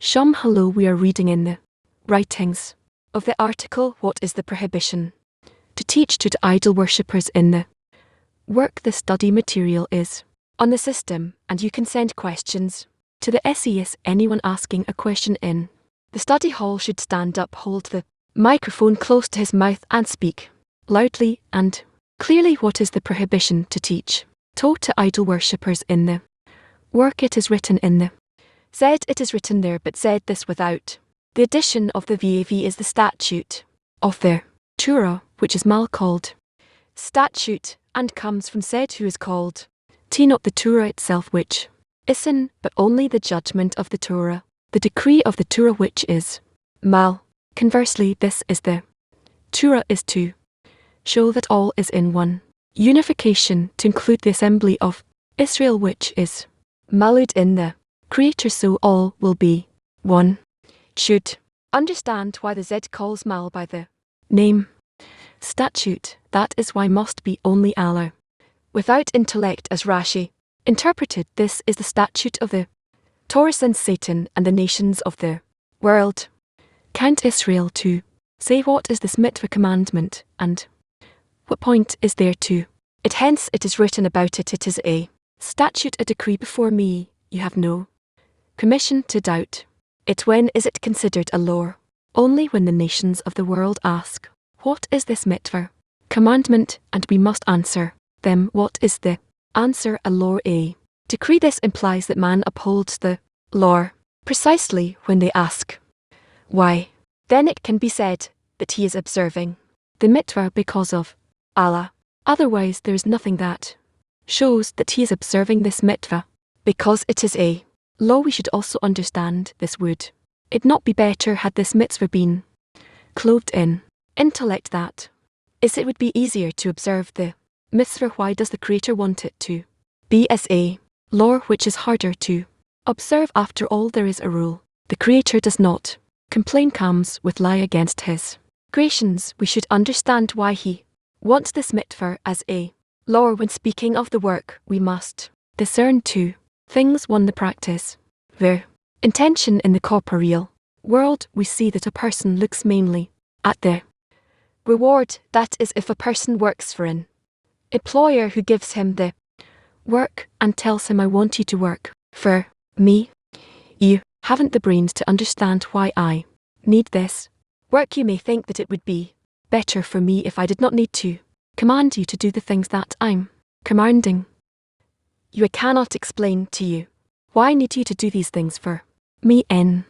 Hello, we are reading in the writings of the article What is the Prohibition? To teach to the idol worshippers in the work. The study material is on the system, and you can send questions to the SES. Anyone asking a question in the study hall should stand up, hold the microphone close to his mouth and speak loudly and clearly. What is the prohibition to teach taught to idol worshippers in the work? It is written in the said, it is written there, but said this without the addition of the vav is the statute of the Torah, which is mal called statute, and comes from said, who is called not the Torah itself, which is sin, but only the judgment of the Torah, the decree of the Torah, which is mal. Conversely, this is the Torah, is to show that all is in one unification, to include the assembly of Israel, which is malud in the Creator, so all will be one. Should understand why the Z calls mal by the name statute. That is why must be only Allah without intellect, as Rashi interpreted. This is the statute of the Torah, and Satan and the nations of the world count Israel to say, what is this mitzvah commandment, and what point is there to it? Hence it is written about it. It is a statute, a decree before me. You have no commission to doubt it. When is it considered a law? Only when the nations of the world ask, what is this mitzvah commandment, and we must answer them, what is the answer? A law, a decree. This implies that man upholds the law precisely when they ask why. Then it can be said that he is observing the mitzvah because of Allah. Otherwise there is nothing that shows that he is observing this mitzvah because it is a law. We should also understand this. Would it not be better had this mitzvah been clothed in intellect? That is, it would be easier to observe the mitzvah. Why does the Creator want it to be as a law, which is harder to observe? After all, there is a rule. The Creator does not complain, comes with lie against his creations. We should understand why he wants this mitzvah as a law. When speaking of the work, we must discern two things. One, the practice, the intention. In the corporeal world, we see that a person looks mainly at the reward. That is, if a person works for an employer who gives him the work and tells him, I want you to work for me, you haven't the brains to understand why I need this work. You may think that it would be better for me if I did not need to command you to do the things that I'm commanding you. I cannot explain to you why I need you to do these things for me. In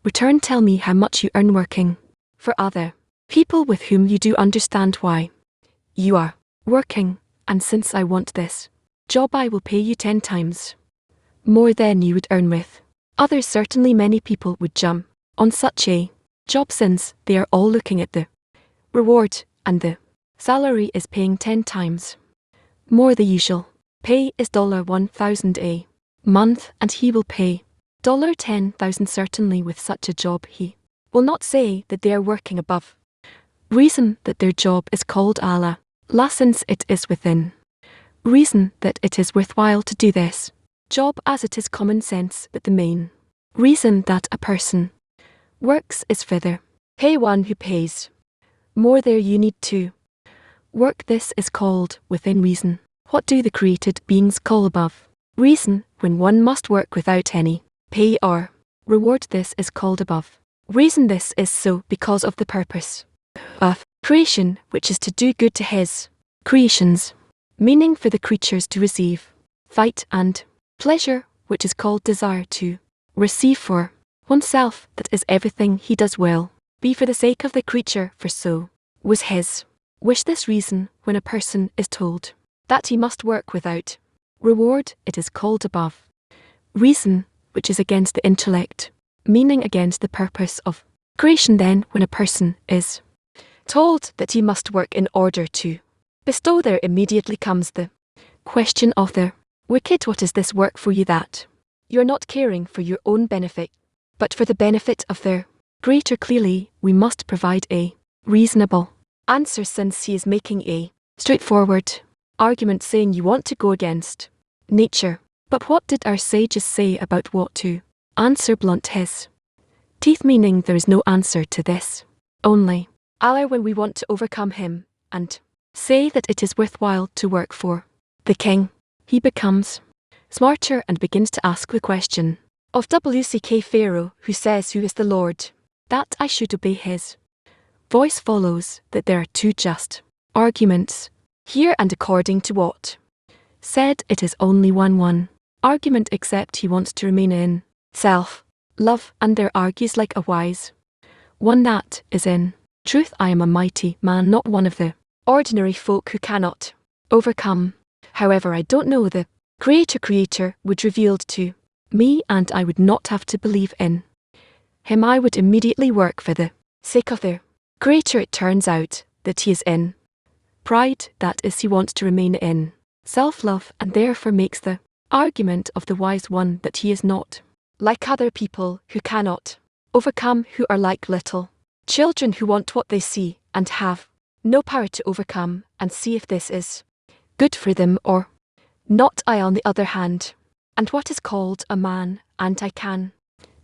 return, tell me how much you earn working for other people with whom you do understand why you are working, and since I want this job, I will pay you 10 times more than you would earn with others. Certainly many people would jump on such a job, since they are all looking at the reward, and the salary is paying 10 times more. The usual pay is $1,000 a month, and he will pay $10,000. Certainly with such a job he will not say that they are working above reason, that their job is called Allah, since it is within reason that it is worthwhile to do this job, as it is common sense that the main reason that a person works is for the pay. One who pays more, there you need to work. This is called within reason. What do the created beings call above reason? When one must work without any pay or reward, this is called above reason. This is so because of the purpose of creation, which is to do good to his creations, meaning for the creatures to receive fight and pleasure, which is called desire, to receive for oneself. That is, everything he does will be for the sake of the creature, for so was his wish. This reason, when a person is told that he must work without reward, it is called above reason, which is against the intellect, meaning against the purpose of creation. Then when a person is told that he must work in order to bestow, there immediately comes the question of the wicked. What is this work for you, that you are not caring for your own benefit, but for the benefit of their Creator? Clearly we must provide a reasonable answer, since he is making a straightforward argument, saying you want to go against nature. But what did our sages say about what to answer? Blunt his Teeth meaning there is no answer to this. Only Allah when we want to overcome him and say that it is worthwhile to work for the king. He becomes smarter and begins to ask the question of WCK Pharaoh, who says who is the Lord, that I should obey his voice. Follows that there are two just arguments here, and according to what said, it is only one argument, except he wants to remain in self-love, and there argues like a wise one, that is in truth I am a mighty man, not one of the ordinary folk who cannot overcome. However, I don't know the Creator would revealed to me, and I would not have to believe in him. I would immediately work for the sake of the Creator. It turns out that he is in pride, that is, he wants to remain in self-love, and therefore makes the argument of the wise one that he is not like other people who cannot overcome, who are like little children who want what they see and have no power to overcome and see if this is good for them or not. I, on the other hand, and what is called a man, and I can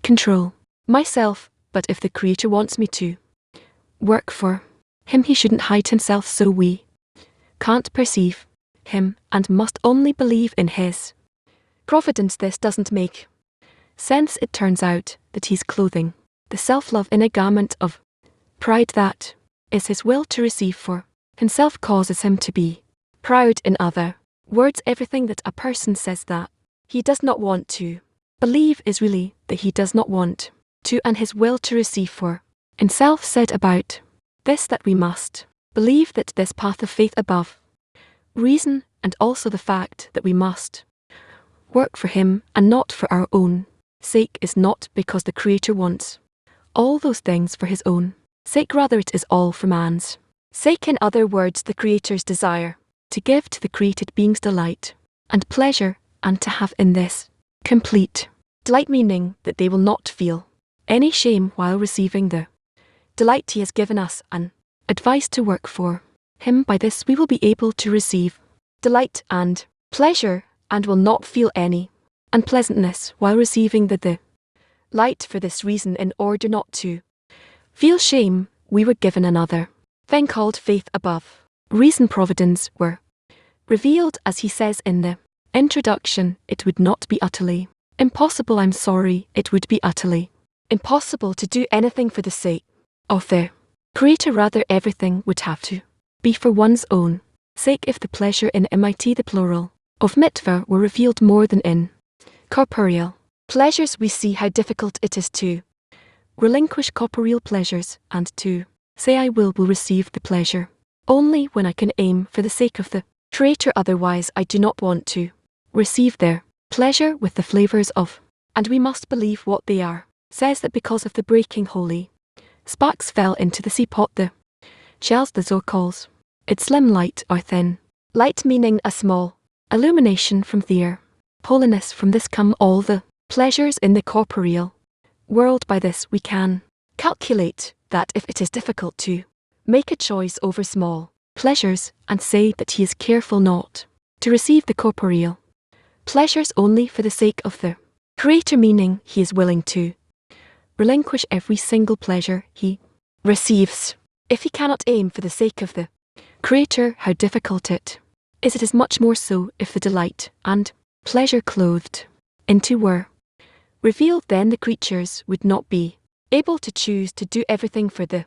control myself, but if the Creator wants me to work for him, he shouldn't hide himself so we can't perceive him and must only believe in his providence. This doesn't make sense. It turns out that he's clothing the self-love in a garment of pride, that is his will to receive for himself, causes him to be proud. In other words, everything that a person says that he does not want to believe is really that he does not want to, and his will to receive for himself said about this, that we must believe that this path of faith above reason, and also the fact that we must work for him and not for our own sake, is not because the Creator wants all those things for his own sake, rather it is all for man's sake. In other words, the Creator's desire to give to the created beings delight and pleasure, and to have in this complete delight, meaning that they will not feel any shame while receiving the delight he has given us, and advice to work for him. By this we will be able to receive delight and pleasure, and will not feel any unpleasantness while receiving the light. For this reason, in order not to feel shame, we were given another thing called faith above reason. Providence were revealed, as he says in the introduction. It would not be utterly impossible, I'm sorry, it would be utterly impossible to do anything for the sake of the Creator. Rather, everything would have to be for one's own sake. If the pleasure in MIT, the plural of mitzvah, were revealed more than in corporeal pleasures, we see how difficult it is to relinquish corporeal pleasures and to say I will receive the pleasure only when I can aim for the sake of the Creator. Otherwise, I do not want to receive their pleasure with the flavors of, and we must believe what they are. Says that because of the breaking, holy sparks fell into the seapot. The shells, the Zohar calls it slim light or thin light, meaning a small illumination from their holiness. From this come all the pleasures in the corporeal world. By this we can calculate that if it is difficult to make a choice over small pleasures, and say that he is careful not to receive the corporeal pleasures only for the sake of the Creator, meaning he is willing to relinquish every single pleasure he receives if he cannot aim for the sake of the Creator, how difficult it is. It is much more so if the delight and pleasure clothed into were revealed. Then the creatures would not be able to choose to do everything for the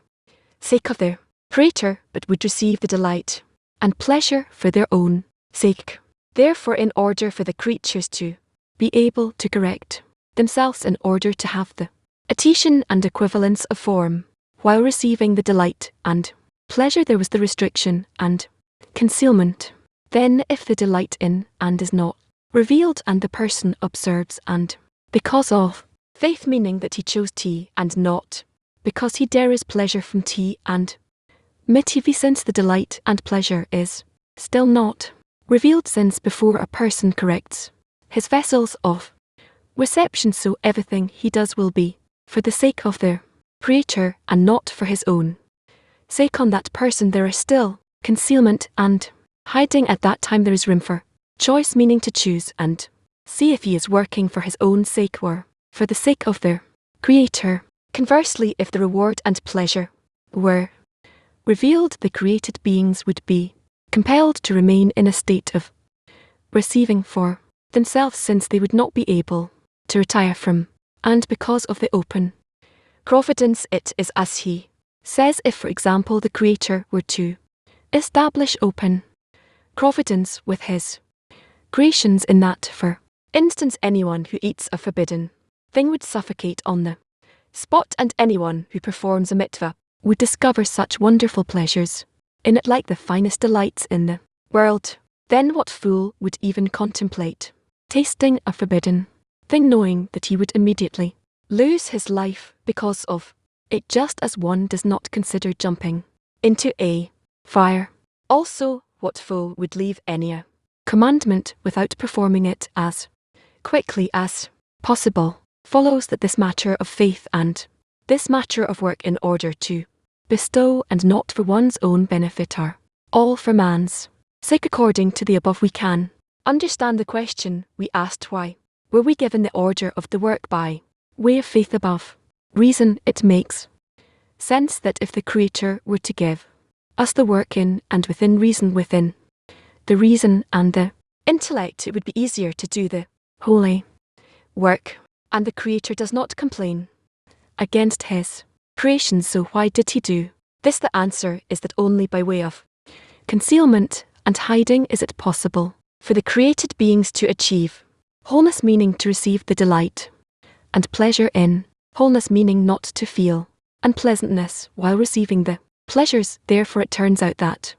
sake of their Creator, but would receive the delight and pleasure for their own sake. Therefore, in order for the creatures to be able to correct themselves, in order to have the adhesion and equivalence of form while receiving the delight and pleasure, there was the restriction and concealment. Then if the delight in and is not revealed, and the person observes, and because of faith, meaning that he chose tea and not because he derives pleasure from tea and mitivy, since the delight and pleasure is still not revealed, since before a person corrects his vessels of reception, so everything he does will be for the sake of the Creator and not for his own sake. On that person there is still concealment and hiding. At that time there is room for choice, meaning to choose and see if he is working for his own sake or for the sake of the Creator. Conversely, if the reward and pleasure were revealed, the created beings would be compelled to remain in a state of receiving for themselves, since they would not be able to retire from, and because of the open providence it is, as he says. If, for example, the Creator were to establish open providence with his creations, in that, for instance, anyone who eats a forbidden thing would suffocate on the spot, and anyone who performs a mitzvah would discover such wonderful pleasures in it, like the finest delights in the world. Then what fool would even contemplate tasting a forbidden thing, knowing that he would immediately lose his life because of it, just as one does not consider jumping into a fire? Also, what fool would leave any commandment without performing it as quickly as possible? Follows that this matter of faith and this matter of work in order to bestow and not for one's own benefit are all for man's sake. According to the above, we can understand the question we asked: why were we given the order of the work by way of faith above? Reason. It makes sense that if the Creator were to give us the work in and within reason, within the reason and the intellect, it would be easier to do the holy work. And the Creator does not complain against his creations, so why did he do this? The answer is that only by way of concealment and hiding is it possible for the created beings to achieve wholeness, meaning to receive the delight and pleasure in wholeness, meaning not to feel unpleasantness while receiving the pleasures. Therefore it turns out that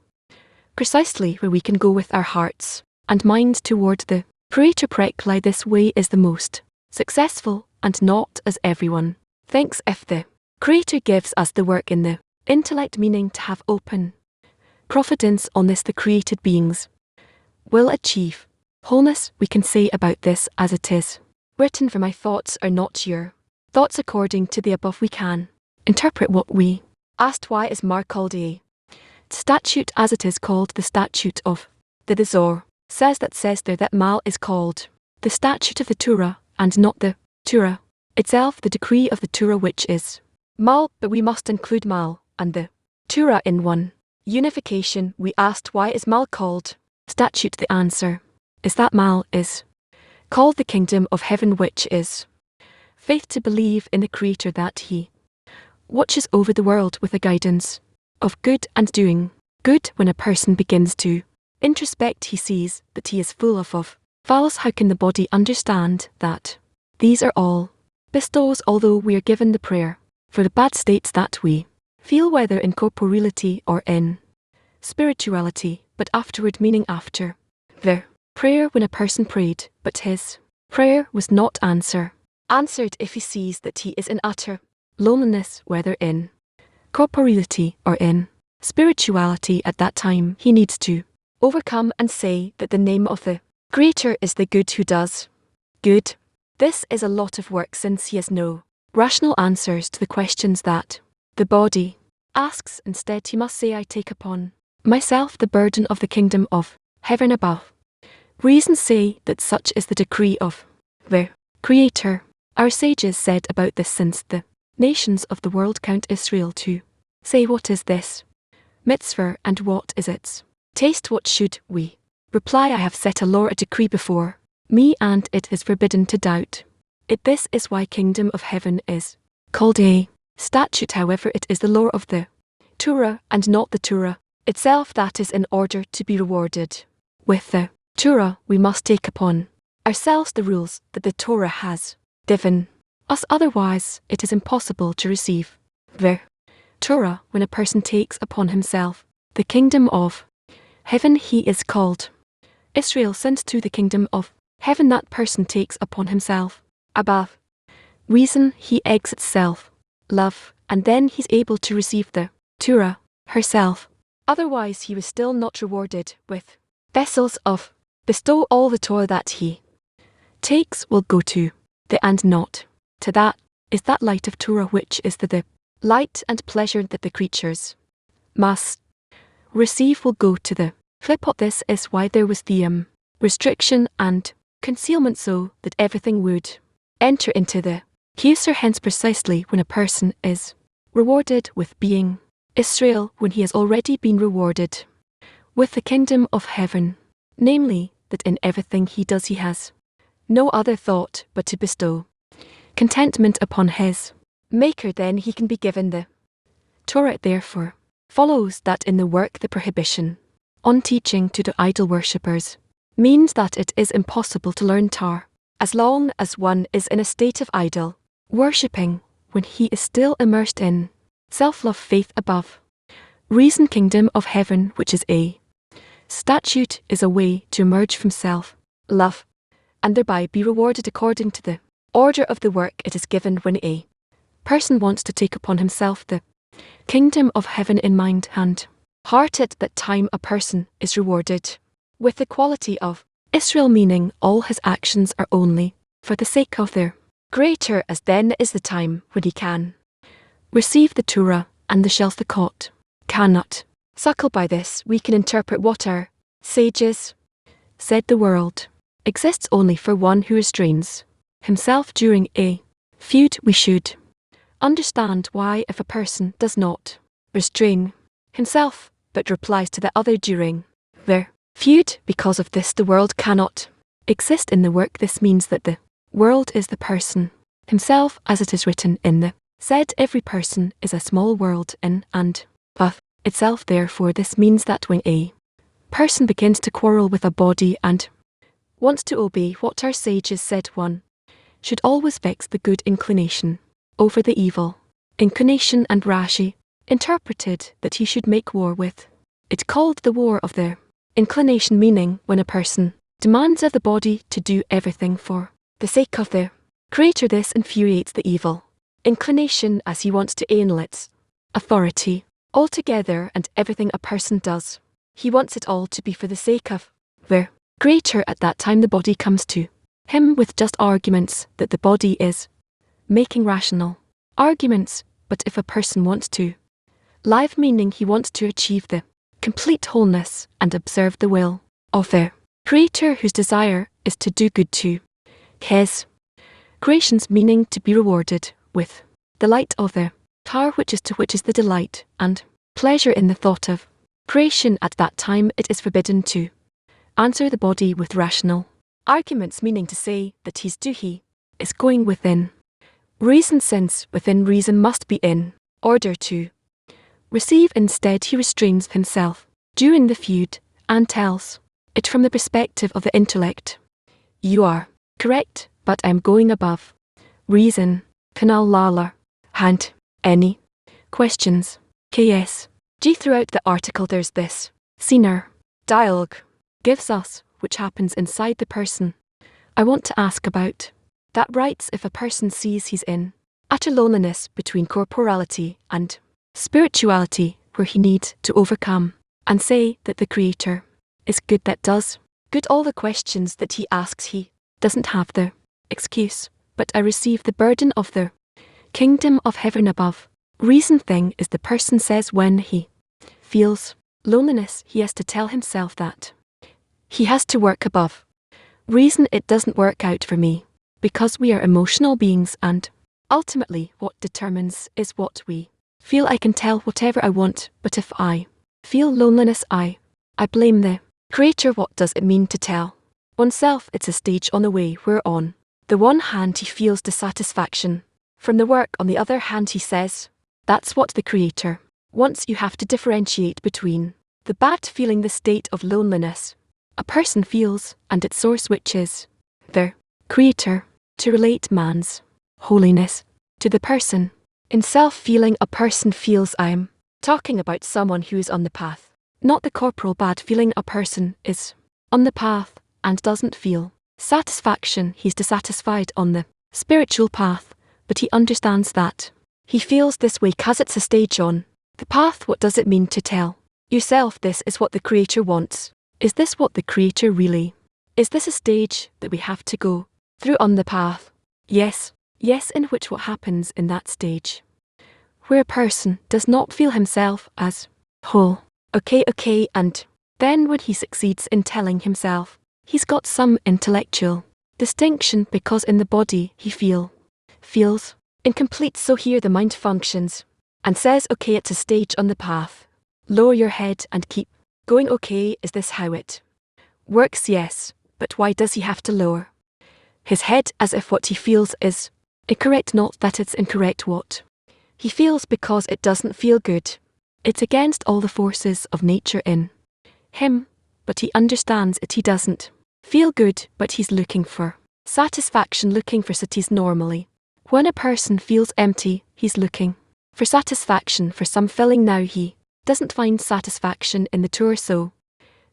precisely where we can go with our hearts and minds toward the Creator precly, this way is the most successful, and not as everyone thinks. If the Creator gives us the work in the intellect, meaning to have open providence on this, the created beings will achieve wholeness. We can say about this as it is written: for my thoughts are not your thoughts. According to the above, we can interpret what we asked: why is Mar called a statute, as it is called the statute of the Zohar says there that Mal is called the statute of the Torah and not the Torah itself, the decree of the Torah, which is Mal, but we must include Mal and the Torah in one unification. We asked, why is Mal called statute? The answer is that Mal is called the kingdom of heaven, which is faith, to believe in the Creator, that he watches over the world with a guidance of good and doing good. When a person begins to introspect, he sees that he is full of faults. How can the body understand that? These are all bestows, although we are given the prayer for the bad states that we feel, whether in corporeality or in spirituality, but afterward, meaning after the prayer, when a person prayed, but his prayer was not answered, if he sees that he is in utter loneliness, whether in corporeality or in spirituality, at that time he needs to overcome and say that the name of the Creator is the good, who does good. This is a lot of work, since he has no rational answers to the questions that the body asks. Instead, he must say, I take upon myself the burden of the kingdom of heaven above. Reasons say that such is the decree of the Creator. Our sages said about this, since the nations of the world count Israel to say, what is this mitzvah and what is its taste? What should we reply? I have set a law, a decree before me, and it is forbidden to doubt it. This is why kingdom of heaven is called a statute. However, it is the law of the Torah and not the Torah itself that is in order to be rewarded. With the Torah, we must take upon ourselves the rules that the Torah has given us, otherwise it is impossible to receive the Torah. When a person takes upon himself the kingdom of heaven, he is called Israel, sent to the kingdom of heaven. That person takes upon himself above reason, he exits self love, and then he's able to receive the Torah herself. Otherwise he was still not rewarded with vessels of bestow. All the Torah that he takes will go to the and not to that is that light of Torah, which is the light and pleasure that the creatures must receive will go to the flipot. This is why there was the restriction and concealment, so that everything would enter into the Qusr hence precisely when a person is rewarded with being Israel when he has already been rewarded with the kingdom of heaven, namely, that in everything he does he has no other thought but to bestow contentment upon his Maker, then he can be given the Torah. Therefore, follows that in the work the prohibition on teaching to the idol worshippers means that it is impossible to learn Torah as long as one is in a state of idol worshipping, when he is still immersed in self-love, faith above reason, kingdom of heaven, which is a statute, is a way to emerge from self-love and thereby be rewarded according to the order of the work it is given. When a person wants to take upon himself the kingdom of heaven in mind and heart, at that time a person is rewarded with the quality of Israel, meaning all his actions are only for the sake of their Greater, as then is the time when he can receive the Torah and the shells the cot cannot suckle. By this we can interpret what our sages said: the world exists only for one who restrains himself during a feud. We should understand why, if a person does not restrain himself but replies to the other during their feud, because of this the world cannot exist in the work. This means that the world is the person himself, as it is written in the said, every person is a small world in and of itself. Therefore this means that when a person begins to quarrel with a body and wants to obey what our sages said, one should always vex the good inclination over the evil inclination, and Rashi interpreted that he should make war with it, called the war of the inclination, meaning when a person demands of the body to do everything for the sake of the Creator, this infuriates the evil inclination, as he wants to annul its authority altogether, and everything a person does, he wants it all to be for the sake of the Creator. At that time the body comes to him with just arguments that the body is making rational arguments. But if a person wants to live, meaning he wants to achieve the complete wholeness and observe the will of the Creator, whose desire is to do good to his creations, meaning to be rewarded with the light of the Torah, which is the delight and pleasure in the thought of creation. At that time it is forbidden to answer the body with rational arguments, meaning to say that he is going within reason, since within reason must be in order to receive. Instead he restrains himself during the feud and tells it from the perspective of the intellect: you are correct, but I am going above reason. Kanal Lala. And any questions? KS. G. Throughout the article there's this inner dialogue gives us, which happens inside the person I want to ask about. That writes, if a person sees he's in utter loneliness between corporality and spirituality, where he needs to overcome and say that the Creator is good, that does good all the questions that he asks, he doesn't have the excuse, but I receive the burden of the kingdom of heaven above reason. Thing is, the person says when he feels loneliness, he has to tell himself that he has to work above reason. It doesn't work out for me, because we are emotional beings, and ultimately what determines is what we feel. I can tell whatever I want, but if I feel loneliness, I blame the Creator. What does it mean to tell oneself it's a stage on the way where on the one hand he feels dissatisfaction from the work, on the other hand he says that's what the Creator wants? You have to differentiate between the bad feeling, the state of loneliness a person feels, and its source, which is the Creator, to relate man's holiness to the person. In self-feeling a person feels, I'm talking about someone who is on the path, not the corporal bad feeling. A person is on the path and doesn't feel satisfaction, he's dissatisfied on the spiritual path, but he understands that he feels this way cause it's a stage on the path. What does it mean to tell yourself this is what the Creator wants? Is this what the Creator really? Is this a stage that we have to go through on the path? Yes, in which what happens in that stage, where a person does not feel himself as whole. Okay, and then when he succeeds in telling himself he's got some intellectual distinction, because in the body he feels feels incomplete, so here the mind functions and says, okay, it's a stage on the path. Lower your head and keep going. Okay, is this how it works? Yes, but why does he have to lower his head as if what he feels is incorrect? Not that it's incorrect what he feels, because it doesn't feel good. It's against all the forces of nature in him, but he understands it. He doesn't feel good, but he's looking for satisfaction, looking for cities normally. When a person feels empty, he's looking for satisfaction, for some filling. Now he doesn't find satisfaction in the tour, so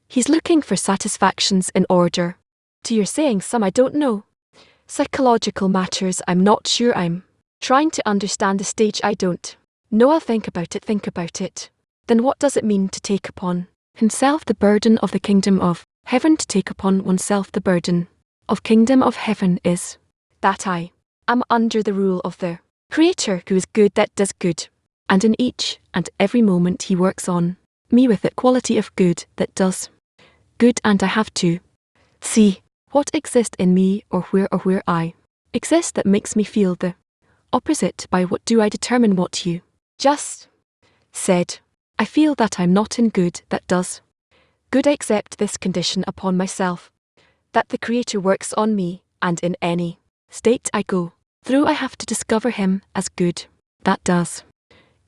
he's looking for satisfactions in order to, you're saying some, I don't know, psychological matters. I'm not sure. I'm trying to understand the stage. I don't know. I'll think about it. Think about it. Then what does it mean to take upon himself the burden of the kingdom of heaven? To take upon oneself the burden of kingdom of heaven is that I am under the rule of the Creator, who is good, that does good, and in each and every moment he works on me with that quality of good that does good, and I have to see what exists in me, or where I exist, that makes me feel the opposite. By what do I determine what you just said? I feel that I'm not in good that does good. I accept this condition upon myself, that the Creator works on me, and in any state I go through I have to discover him as good that does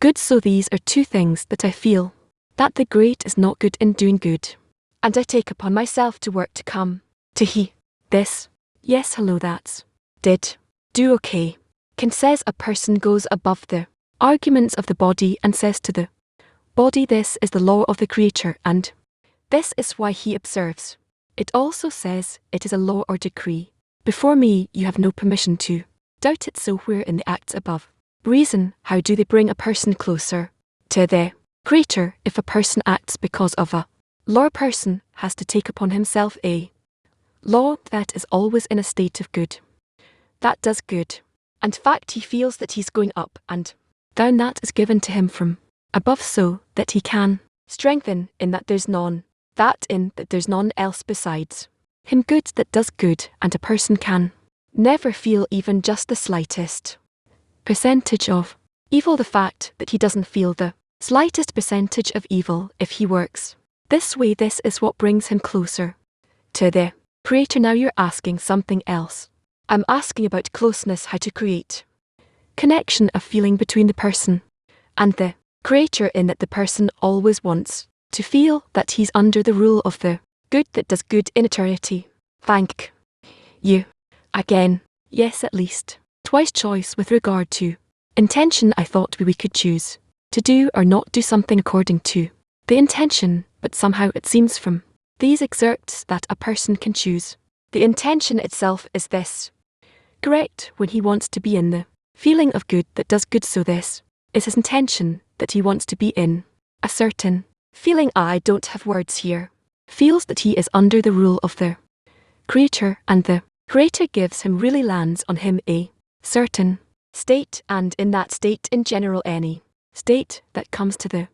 good. So these are two things that I feel, that the great is not good in doing good, and I take upon myself to work to come to he this. Yes, hello, that's did do. Okay, Can says a person goes above the arguments of the body and says to the body, this is the law of the Creator, and this is why he observes. It also says it is a law or decree. Before me you have no permission to doubt it. So where in the acts above reason, how do they bring a person closer to the Creator? If a person acts because of a law, a person has to take upon himself a law that is always in a state of good, that does good. And fact, he feels that he's going up and down, that is given to him from above, so that he can strengthen in that there's none, that in that there's none else besides him good that does good, and a person can never feel even just the slightest percentage of evil. The fact that he doesn't feel the slightest percentage of evil if he works this way, this is what brings him closer to the Creator. Now you're asking something else. I'm asking about closeness, how to create connection, a feeling between the person and the Creator, in that the person always wants to feel that he's under the rule of the good that does good in eternity. Thank you. Again, yes, at least twice choice with regard to intention. I thought we could choose to do or not do something according to the intention, but somehow it seems from these excerpts that a person can choose the intention itself. Is this correct? When he wants to be in the feeling of good that does good, so this is his intention, that he wants to be in a certain feeling. I don't have words here. Feels that he is under the rule of the Creator, and the Creator gives him, really lands on him, a certain state, and in that state, in general any state that comes to the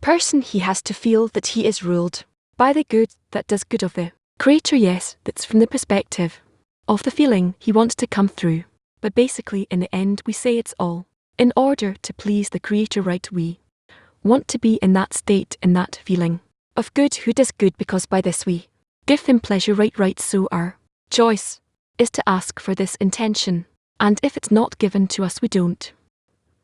person, he has to feel that he is ruled by the good that does good of the Creator. Yes, that's from the perspective of the feeling he wants to come through, but basically in the end we say it's all in order to please the Creator, right? We want to be in that state, in that feeling of good, who does good, because by this we give him pleasure, right? So our choice is to ask for this intention, and if it's not given to us, we don't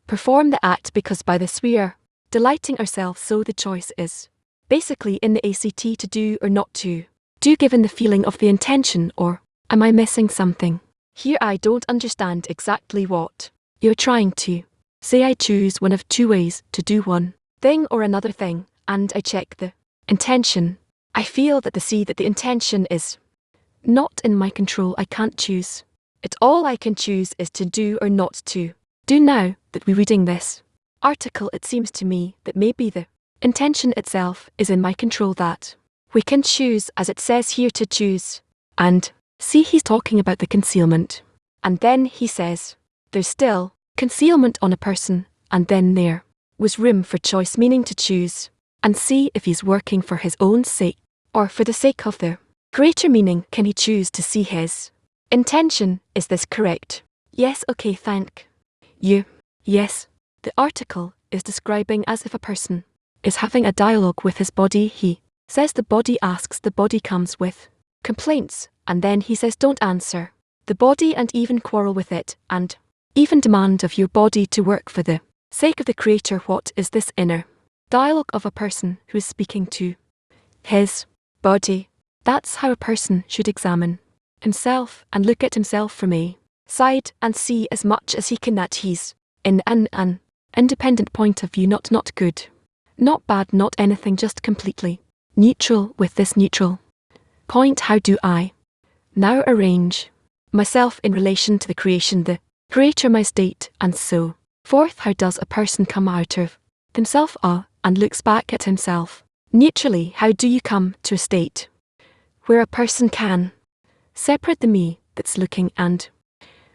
perform the act, because by this we are delighting ourselves. So the choice is basically in the ACT, to do or not to do, given the feeling of the intention. Or am I missing something here? I don't understand exactly what you're trying to say. I choose one of two ways to do one thing or another thing, and I check the intention. I feel that the intention is not in my control. I can't choose it. All I can choose is to do or not to do. Now that we're reading this article, it seems to me that maybe the intention itself is in my control, that we can choose, as it says here, to choose. And see, he's talking about the concealment, and then he says there's still concealment on a person, and then there was room for choice, meaning to choose and see if he's working for his own sake or for the sake of the Creator, meaning can he choose to see his intention? Is this correct? Yes, okay, thank you. Yes. The article is describing as if a person is having a dialogue with his body. He says the body asks, the body comes with complaints, and then he says don't answer the body and even quarrel with it, and even demand of your body to work for the sake of the Creator. What is this inner dialogue of a person who is speaking to his body? That's how a person should examine himself and look at himself from a side and see as much as he can that he's in an independent point of view, not good, not bad, not anything, just completely neutral. With this neutral point, how do I now arrange myself in relation to the creation, the Creator, my state, and so forth? How does a person come out of himself and looks back at himself neutrally? How do you come to a state where a person can separate the me that's looking and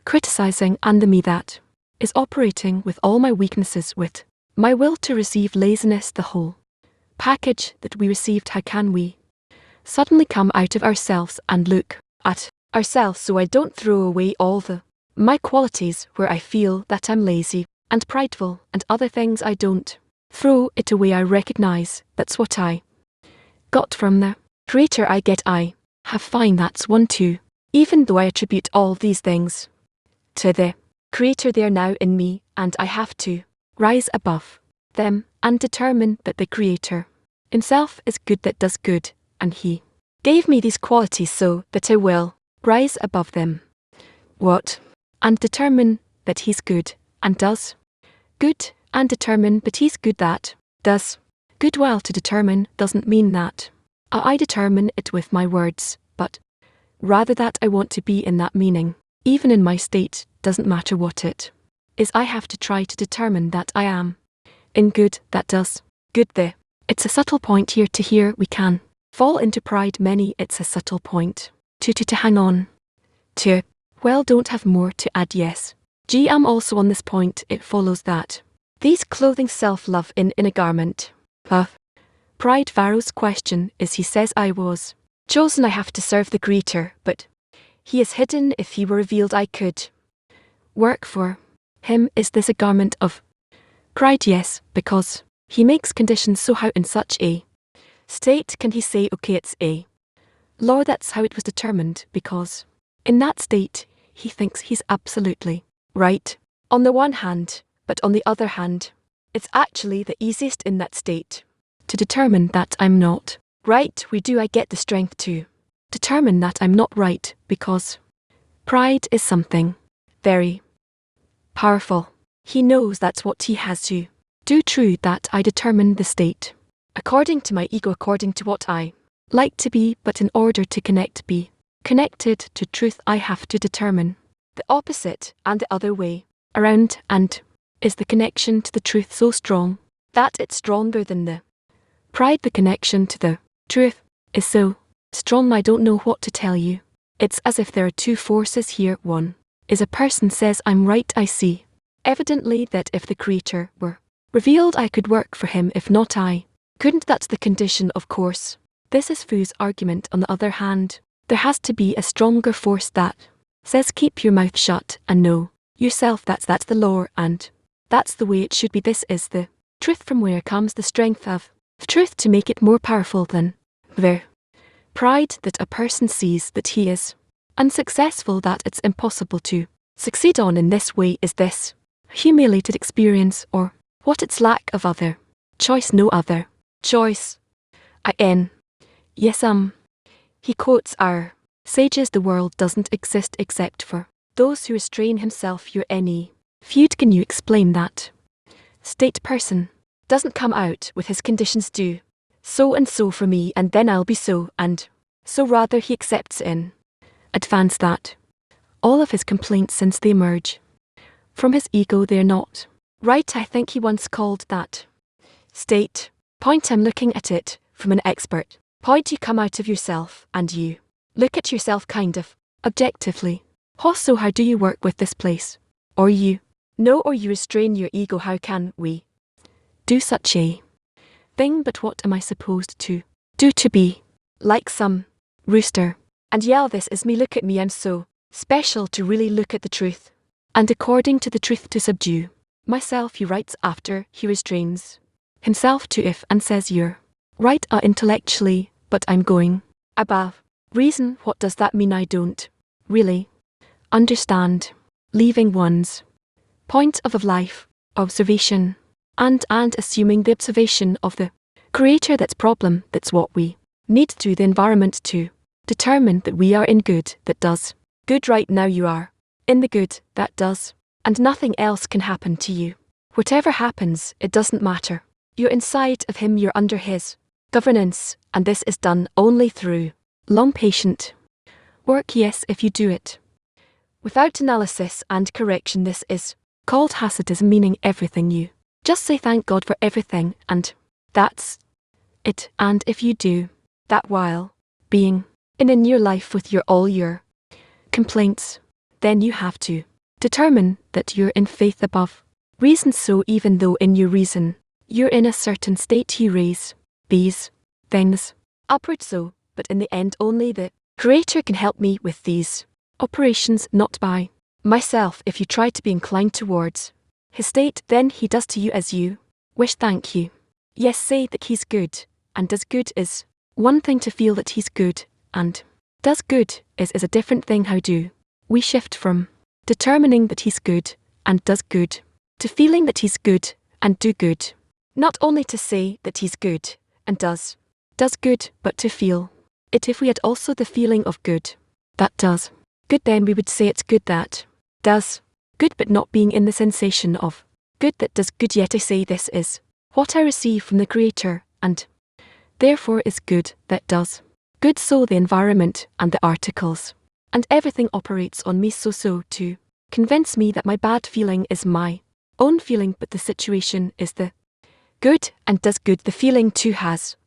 criticizing and the me that is operating with all my weaknesses, with my will to receive, laziness, the whole package that we received? How can we suddenly come out of ourselves and look at ourselves so I don't throw away all my qualities where I feel that I'm lazy and prideful and other things? I don't throw it away. I recognize that's what I got from the Creator. I have fine, that's one too. Even though I attribute all these things to the Creator, they are now in me, and I have to rise above them and determine that the Creator himself is good, that does good, and he gave me these qualities so that I will rise above them. What? And determine that he's good and does good, and determine that he's good that does good. Well, to determine doesn't mean that I determine it with my words, but rather that I want to be in that meaning. Even in my state, doesn't matter what it is, I have to try to determine that I am in good, that does good. It's a subtle point here. To hear we can fall into pride many. It's a subtle point to hang on to. Well, don't have more to add. Yes. I'm also on this point. It follows that these clothing self-love in a garment of pride. Pharaoh's question is, he says, I was chosen, I have to serve the Creator, but he is hidden. If he were revealed, I could work for him. Is this a garment of pride? Yes, because he makes conditions. So how in such a state can he say, okay, it's a law? That's how it was determined, because in that state he thinks he's absolutely right on the one hand, but on the other hand, it's actually the easiest in that state to determine that I'm not right. I get the strength to determine that I'm not right, because pride is something very powerful. He knows that's what he has to do. True that I determine the state according to my ego, according to what I like to be, but in order to be connected to truth, I have to determine the opposite and the other way around. And is the connection to the truth so strong that it's stronger than the pride? The connection to the truth is so strong, I don't know what to tell you. It's as if there are two forces here. One is a person says, I'm right, I see evidently that if the Creator were revealed, I could work for him. If not, I couldn't. That's the condition, of course. This is Fu's argument. On the other hand, there has to be a stronger force that says keep your mouth shut and know yourself. That's the law, and that's the way it should be. This is the truth. From where comes the strength of truth to make it more powerful than the pride that a person sees that he is unsuccessful, that it's impossible to succeed on in this way. Is this humiliated experience, or what its lack of other choice? No other choice. Yes, he quotes our sages, the world doesn't exist except for those who restrain himself. You're any feud. Can you explain that? State person doesn't come out with his conditions, do so and so for me and then I'll be so and so. Rather he accepts in advance that all of his complaints, since they emerge from his ego, they're not right. I think he once called that state point. I'm looking at it from an expert point. You come out of yourself and you look at yourself kind of objectively. So how do you work with this place? Or you know, or you restrain your ego? How can we do such a thing? But what am I supposed to do? To be like some rooster and yell, this is me, look at me, I'm so special? To really look at the truth and according to the truth to subdue myself, he writes after he restrains himself to if and says you're right intellectually, but I'm going above reason. What does that mean? I don't really understand. Leaving one's point of life, observation, and assuming the observation of the Creator, that's problem, that's what we need through the environment to determine that we are in good that does good. Right now you are in the good that does, and nothing else can happen to you. Whatever happens, it doesn't matter. You're inside of him, you're under his governance, and this is done only through long patient work. Yes, if you do it without analysis and correction, this is called Hasidism, meaning everything you just say thank God for everything, and that's it. And if you do that while being in your life with all your complaints, then you have to determine that you're in faith above reason. So even though in your reason you're in a certain state, you raise these things upward. So, but in the end only the Creator can help me with these operations, not by myself. If you try to be inclined towards his state, then he does to you as you wish. Thank you. Yes, say that he's good and does good is one thing. To feel that he's good and does good is a different thing. How do we shift from determining that he's good and does good to feeling that he's good and do good? Not only to say that he's good and does good, but to feel it. If we had also the feeling of good that does good, then we would say it's good that does good, but not being in the sensation of good that does good. Yet I say this is what I receive from the Creator, and therefore is good that does good. So the environment and the articles and everything operates on me so to convince me that my bad feeling is my own feeling, but the situation is the good and does good. The feeling too has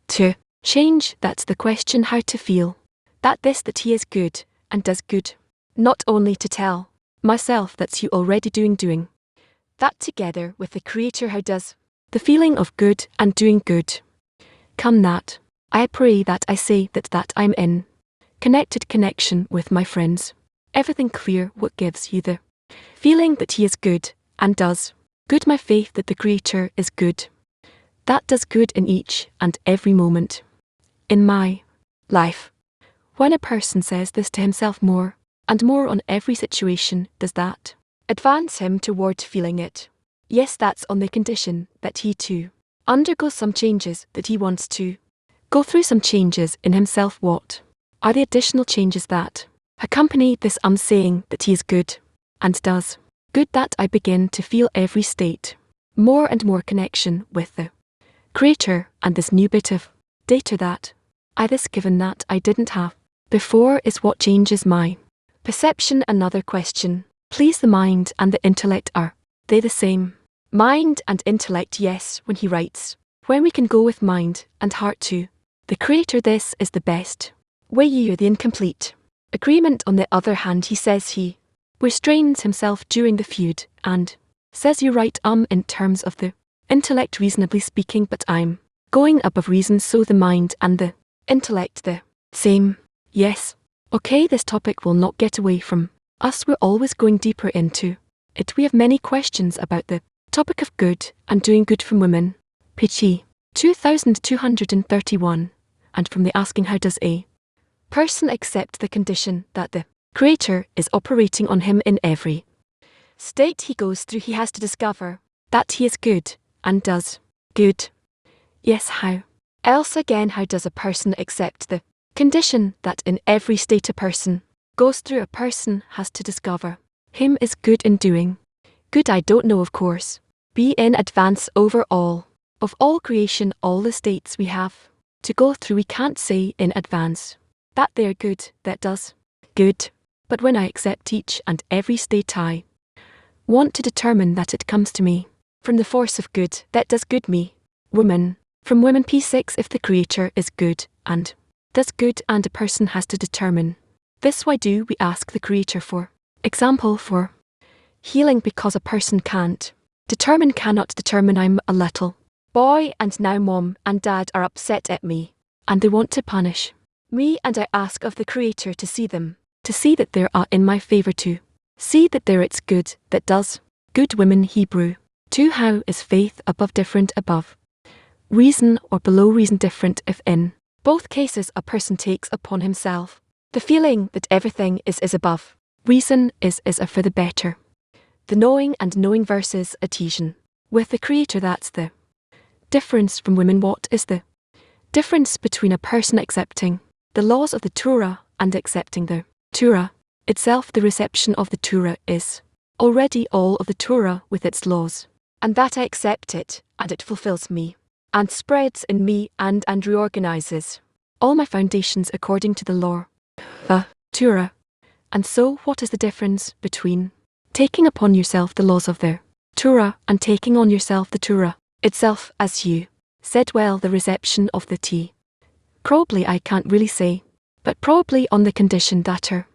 to change. That's the question, how to feel that he is good and does good. Not only to tell myself that's you already doing that together with the Creator. How does the feeling of good and doing good come? That I pray, that I say that I'm in connection with my friends. Everything clear. What gives you the feeling that he is good and does good? My faith that the Creator is good, that does good in each and every moment in my life. When a person says this to himself more and more on every situation, does that advance him toward feeling it? Yes, that's on the condition that he too undergoes some changes, that he wants to go through some changes in himself. What are the additional changes that accompany this? I'm saying that he is good and does good, that I begin to feel every state more and more connection with the Creator, and this new bit of data that this given that I didn't have before is what changes my perception. Another question, please. The mind and the intellect, are they the same? Mind and intellect, yes. When he writes, when we can go with mind and heart to the Creator, this is the best way. You're the incomplete agreement. On the other hand, he says he restrains himself during the feud and says you're right in terms of the intellect, reasonably speaking, but I'm going above reason. So the mind and the intellect the same. Yes. Okay, this topic will not get away from us. We're always going deeper into it. We have many questions about the topic of good and doing good from women. Page 2231. And from the asking, how does a person accept the condition that the Creator is operating on him in every state he goes through? He has to discover that he is good and does good. Yes, how else again? How does a person accept the condition that in every state a person goes through, a person has to discover him is good in doing good? I don't know, of course. Be in advance over all of all creation, all the states we have to go through. We can't say in advance that they're good, that does good. But when I accept each and every state, I want to determine that it comes to me from the force of good that does good. Me, woman, from women. P6. If the Creator is good and does good, and a person has to determine this, why do we ask the Creator for example for healing? Because a person cannot determine. I'm a little boy and now mom and dad are upset at me and they want to punish me, and I ask of the Creator to see them, to see that they are in my favor, to See that there it's good that does. Good women Hebrew. 2. How is faith above different above reason or below reason different if in both cases a person takes upon himself the feeling that everything is above reason is a for the better. The knowing and knowing versus adhesion with the Creator. That's the difference from women. What is the difference between a person accepting the laws of the Torah and accepting the Torah itself? The reception of the Torah is already all of the Torah with its laws, and that I accept it, and it fulfills me, and spreads in me and reorganizes all my foundations according to the law, the Torah. And so what is the difference between taking upon yourself the laws of the Torah and taking on yourself the Torah itself? As you said, well, the reception of the T. Probably I can't really say, but probably on the condition that her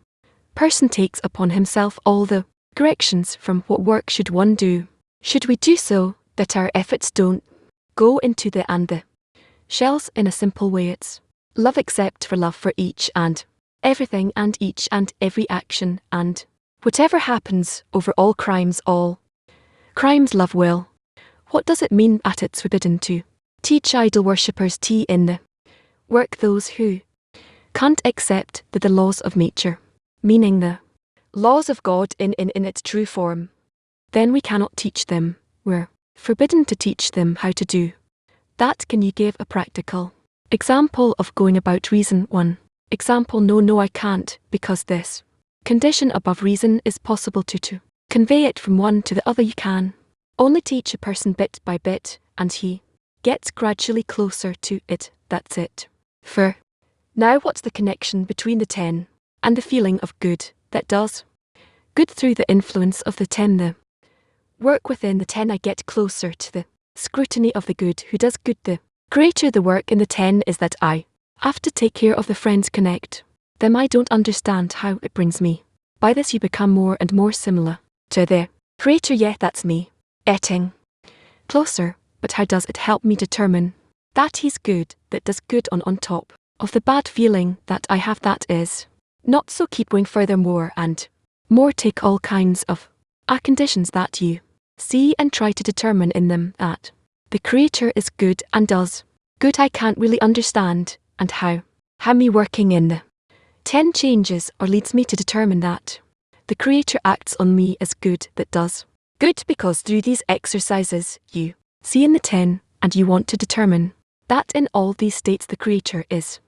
person takes upon himself all the corrections from what work should one do. Should we do so that our efforts don't go into the and the shells? In a simple way, it's love except for love for each and everything and each and every action and whatever happens over all crimes love will. What does it mean that it's forbidden to teach idol worshippers T in the work those who can't accept the laws of nature, meaning the laws of God in its true form? Then we cannot teach them. We're forbidden to teach them how to do that. Can you give a practical example of going about reason? 1 example. No, I can't, because this condition above reason is possible to convey it from one to the other. You can only teach a person bit by bit, and he gets gradually closer to it. That's it. For now, what's the connection between the 10 and the feeling of good that does good through the influence of the 10? The work within the 10, I get closer to the scrutiny of the good who does good. The greater the work in the 10 is that I have to take care of the friends connect them. I don't understand how it brings me. By this you become more and more similar to the Creator. Yeah, that's me getting closer, but how does it help me determine that he's good that does good on top of the bad feeling that I have that is not so? Keep going further, more and more. Take all kinds of conditions that you see and try to determine in them that the Creator is good and does good. I can't really understand and how me working in the 10 changes or leads me to determine that the Creator acts on me as good that does good, because through these exercises you see in the 10 and you want to determine that in all these states the Creator is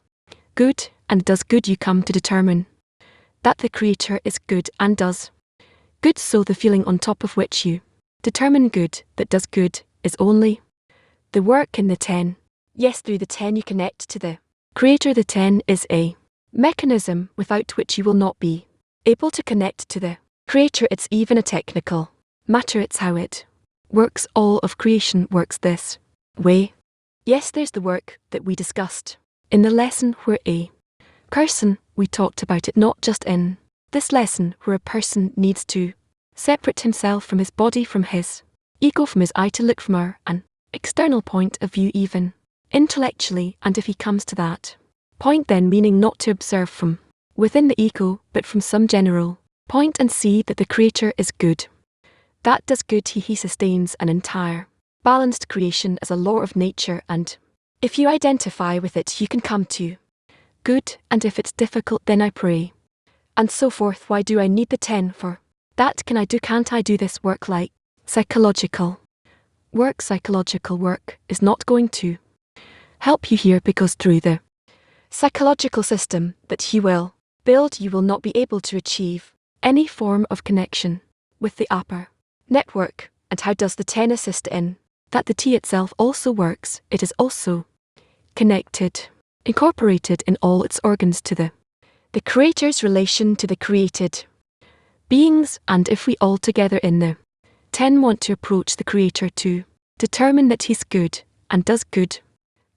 good and does good. You come to determine that the Creator is good and does good. So the feeling on top of which you determine good that does good is only the work in the 10. Yes, through the 10 you connect to the Creator. The 10 is a mechanism without which you will not be able to connect to the Creator. It's even a technical matter. It's how it works. All of creation works this way. Yes, there's the work that we discussed in the lesson where a person, we talked about it not just in this lesson, where a person needs to separate himself from his body, from his ego, from his I, to look from an external point of view, even intellectually, and if he comes to that point, then meaning not to observe from within the ego, but from some general point, and see that the Creator is good, that does good, he sustains an entire balanced creation as a law of nature, and if you identify with it you can come to good, and if it's difficult then I pray, and so forth. Why do I need the 10 for that? Can't I do this work like psychological work? Psychological work is not going to help you here, because through the psychological system that he will build you will not be able to achieve any form of connection with the upper network. And how does the 10 assist in that? The T itself also works. It is also connected, incorporated in all its organs to the Creator's relation to the created beings. And if we all together in the 10 want to approach the Creator to determine that he's good and does good,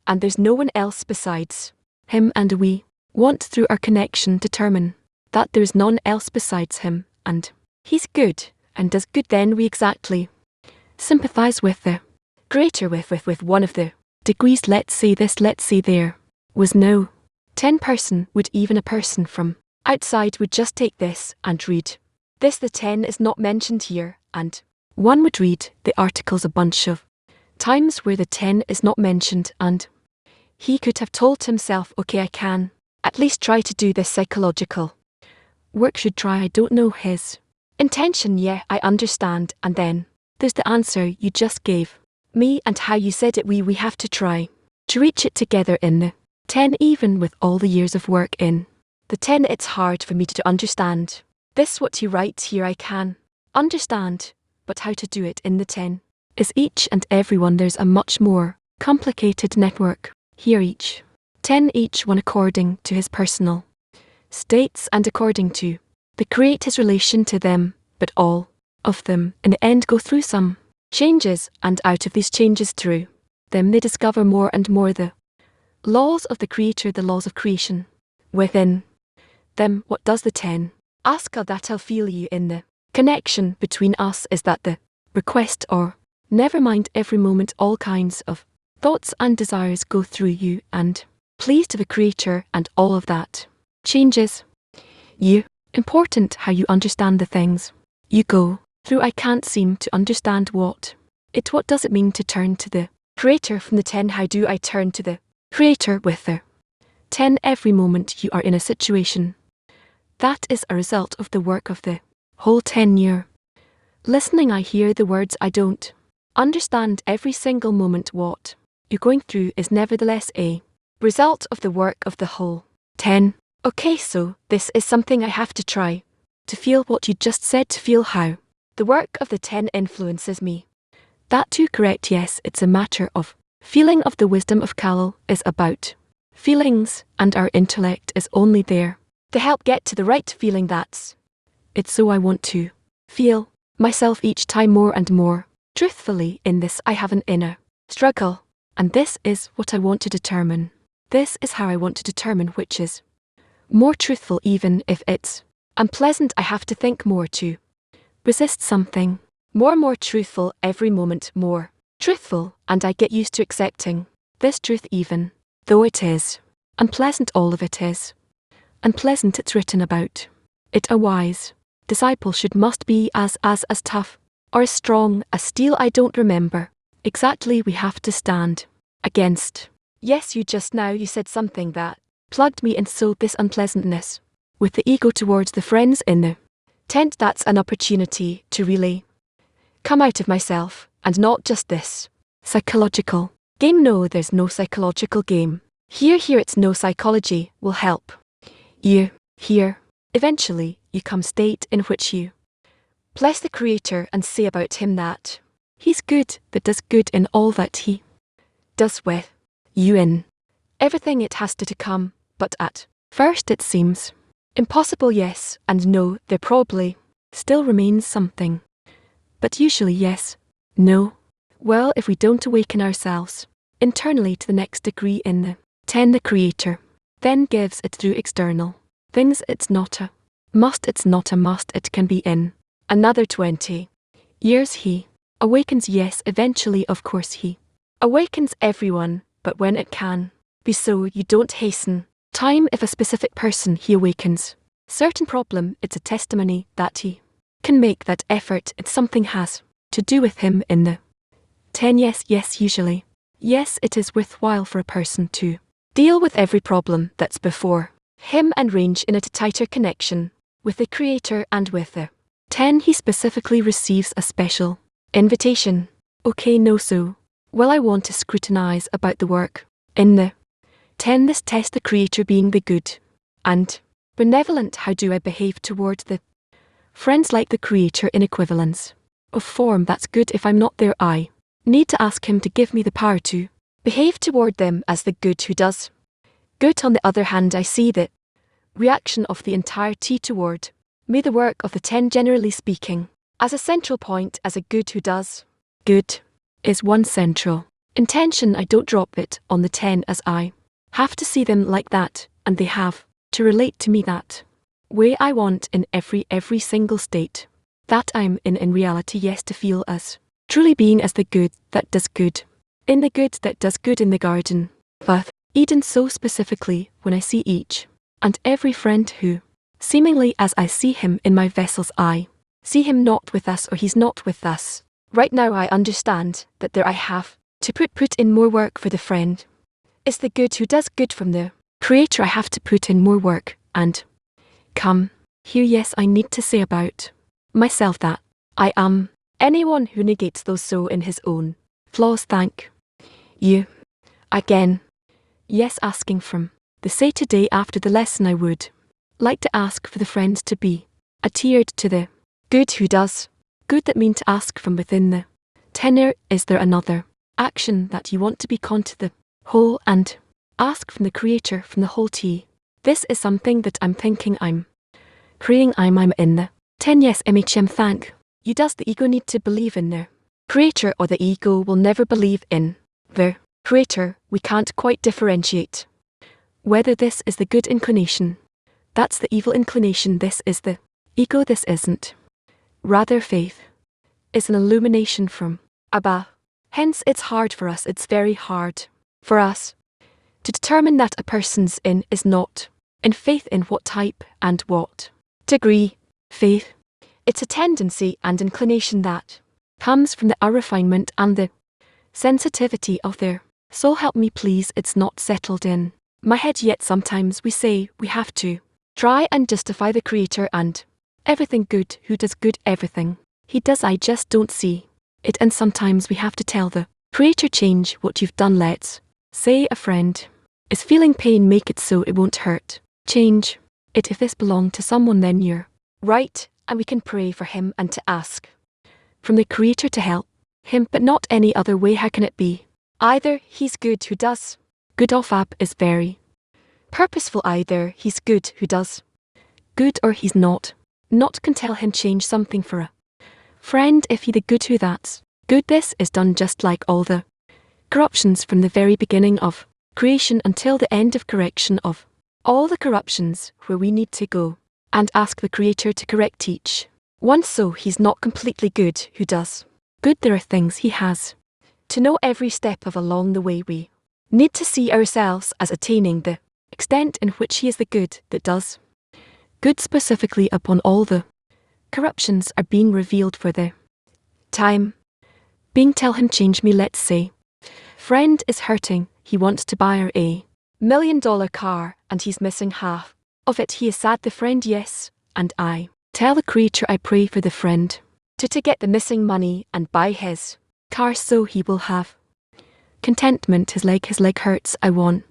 and there's no one else besides him, and we want through our connection determine that there's none else besides him, and he's good and does good, then we exactly sympathize with the Creator with one of the degrees. Let's say this, let's say there was no 10 person, would even a person from outside would just take this and read This the 10 is not mentioned here, and one would read the articles a bunch of times where the 10 is not mentioned, and he could have told himself, okay, I can at least try to do this psychological work, should try. I don't know his intention, yeah, I understand. And then there's the answer you just gave me and how you said it, we have to try to reach it together in the 10. Even with all the years of work in the 10, it's hard for me to understand this. What you write here I can understand, but how to do it in the 10 is each and every one. There's a much more complicated network here. Each 10, each one according to his personal states and according to the Creator's relation to them, but all of them in the end go through some changes, and out of these changes through them they discover more and more the laws of the Creator, the laws of creation within them. What does the 10 ask? That I'll feel you in the connection between us is that the request, or never mind, every moment all kinds of thoughts and desires go through you, and please to the Creator, and all of that changes you. Important how you understand the things you go through. I can't seem to understand what does it mean to turn to the Creator from the 10? How do I turn to the Creator with the 10? Every moment you are in a situation that is a result of the work of the whole 10-year listening. I hear the words I don't understand. Every single moment what you're going through is nevertheless a result of the work of the whole 10. Okay, so this is something I have to try to feel. What you just said, to feel how the work of the 10 influences me. That too correct, yes, it's a matter of feeling. Of the wisdom of Kal is about feelings, and our intellect is only there to help get to the right feeling. That's it. So I want to feel myself each time more and more truthfully. In this I have an inner struggle, and this is what I want to determine. This is how I want to determine which is more truthful. Even if it's unpleasant, I have to think more to resist something more truthful, every moment more truthful, and I get used to accepting this truth even though it is unpleasant. All of it is unpleasant. It's written about it. A wise disciple must be as tough or as strong as steel. I don't remember exactly. We have to stand against. Yes, you said something that plugged me in. So this unpleasantness with the ego towards the friends in the tent, that's an opportunity to really come out of myself, and not just this psychological game. No, there's no psychological game here. It's no psychology will help you here. Eventually you come state in which you bless the Creator and say about him that he's good, that does good in all that he does with you in everything. It has to come, but at first it seems impossible. Yes and no, there probably still remains something, but usually yes, no. Well, if we don't awaken ourselves internally to the next degree in the 10, the Creator then gives it through external things. It's not a must, it's not a must. It can be in another 20 years he awakens. Yes, eventually of course he awakens everyone, but when it can be so, you don't hasten time. If a specific person he awakens certain problem, it's a testimony that he can make that effort. It's something has to do with him in the 10. Yes, usually. Yes, it is worthwhile for a person to deal with every problem that's before him and range in a tighter connection with the Creator. And with the 10 he specifically receives a special invitation. Okay, no, so well, I want to scrutinize about the work in the 10. This test the Creator being the good and benevolent. How do I behave toward the friends like the Creator in equivalence of form? That's good. If I'm not there, I need to ask him to give me the power to behave toward them as the good who does good. On the other hand, I see the reaction of the entirety toward me, the work of the 10 generally speaking, as a central point, as a good who does good is one central intention. I don't drop it on the 10 as I have to see them like that, and they have to relate to me that way. I want in every single state that I'm in reality, yes, to feel as truly being as the good that does good in the good that does good in the Garden of Eden. So specifically when I see each and every friend who seemingly as I see him in my vessel's eye. See him not with us or he's not with us. Right now I understand that there I have to put in more work for the friend. It's the good who does good from the Creator I have to put in more work and come. Here yes I need to say about myself that I am anyone who negates those so in his own flaws. Thank you again. Yes, asking from the say today after the lesson I would like to ask for the friends to be adhered to the good who does good that mean to ask from within the tenor. Is there another action that you want to be con to the whole and ask from the Creator from the whole T? This is something that I'm thinking I'm praying I'm in the 10 yes MHM. Thank you. Does the ego need to believe in the Creator or the ego will never believe in the Creator? We can't quite differentiate whether this is the good inclination, that's the evil inclination, this is the ego, this isn't. Rather faith is an illumination from above. Hence it's hard for us, it's very hard for us to determine that a person's in is not in faith in what type and what degree. Faith, it's a tendency and inclination that comes from our refinement and the sensitivity of their soul. Help me please, it's not settled in my head yet. Sometimes we say we have to try and justify the Creator and everything good who does good, everything he does I just don't see it, and sometimes we have to tell the Creator change what you've done. Let's say a friend is feeling pain, make it so it won't hurt. Change it. If this belonged to someone then you're right, and we can pray for him and to ask from the Creator to help him, but not any other way. How can it be? Either he's good who does good off up is very purposeful, either he's good who does good or he's not can tell him change something for a friend if he the good who that's good. This is done just like all the corruptions from the very beginning of creation until the end of correction of all the corruptions, where we need to go and ask the Creator to correct each one so he's not completely good who does good. There are things he has to know every step of along the way. We need to see ourselves as attaining the extent in which he is the good that does good specifically upon all the corruptions are being revealed for the time being. Tell him change me. Let's say friend is hurting, he wants to buy her a $1 million car and he's missing half of it. He is sad, the friend, yes, and I tell the Creator I pray for the friend to get the missing money and buy his car so he will have contentment. His leg hurts, I want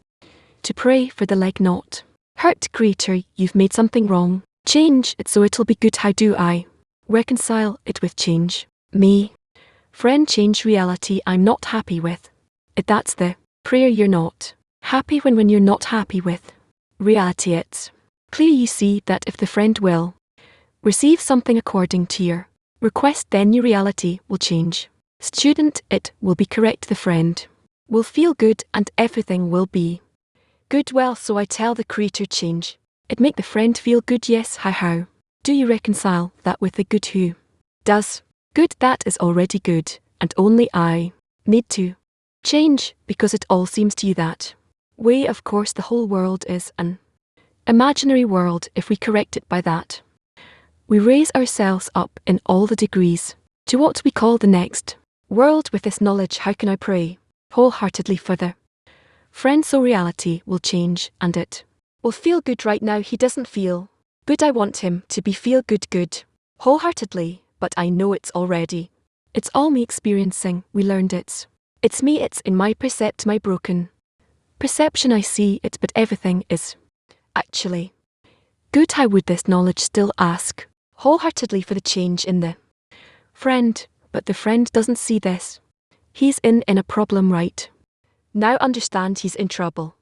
to pray for the leg not hurt. Creator, you've made something wrong, change it so it'll be good. How do I reconcile it with change me? Friend, change reality I'm not happy with it. That's the prayer. You're not happy when you're not happy with reality. It's clear you see that if the friend will receive something according to your request, then your reality will change. Student, it will be correct. The friend will feel good and everything will be good. Well, so I tell the Creator change it, make the friend feel good. Yes, how do you reconcile that with the good who does good? That is already good, and only I need to change, because it all seems to you that way. Of course the whole world is an imaginary world. If we correct it by that, we raise ourselves up in all the degrees to what we call the next world. With this knowledge, how can I pray wholeheartedly for the friend so reality will change and it will feel good? Right now he doesn't feel good. I want him to be feel good wholeheartedly, but I know it's all me experiencing. We learned it's me, it's in my my broken perception. I see it, but everything is actually good. How would this knowledge still ask wholeheartedly for the change in the friend? But the friend doesn't see this. He's in a problem right now. Understand he's in trouble.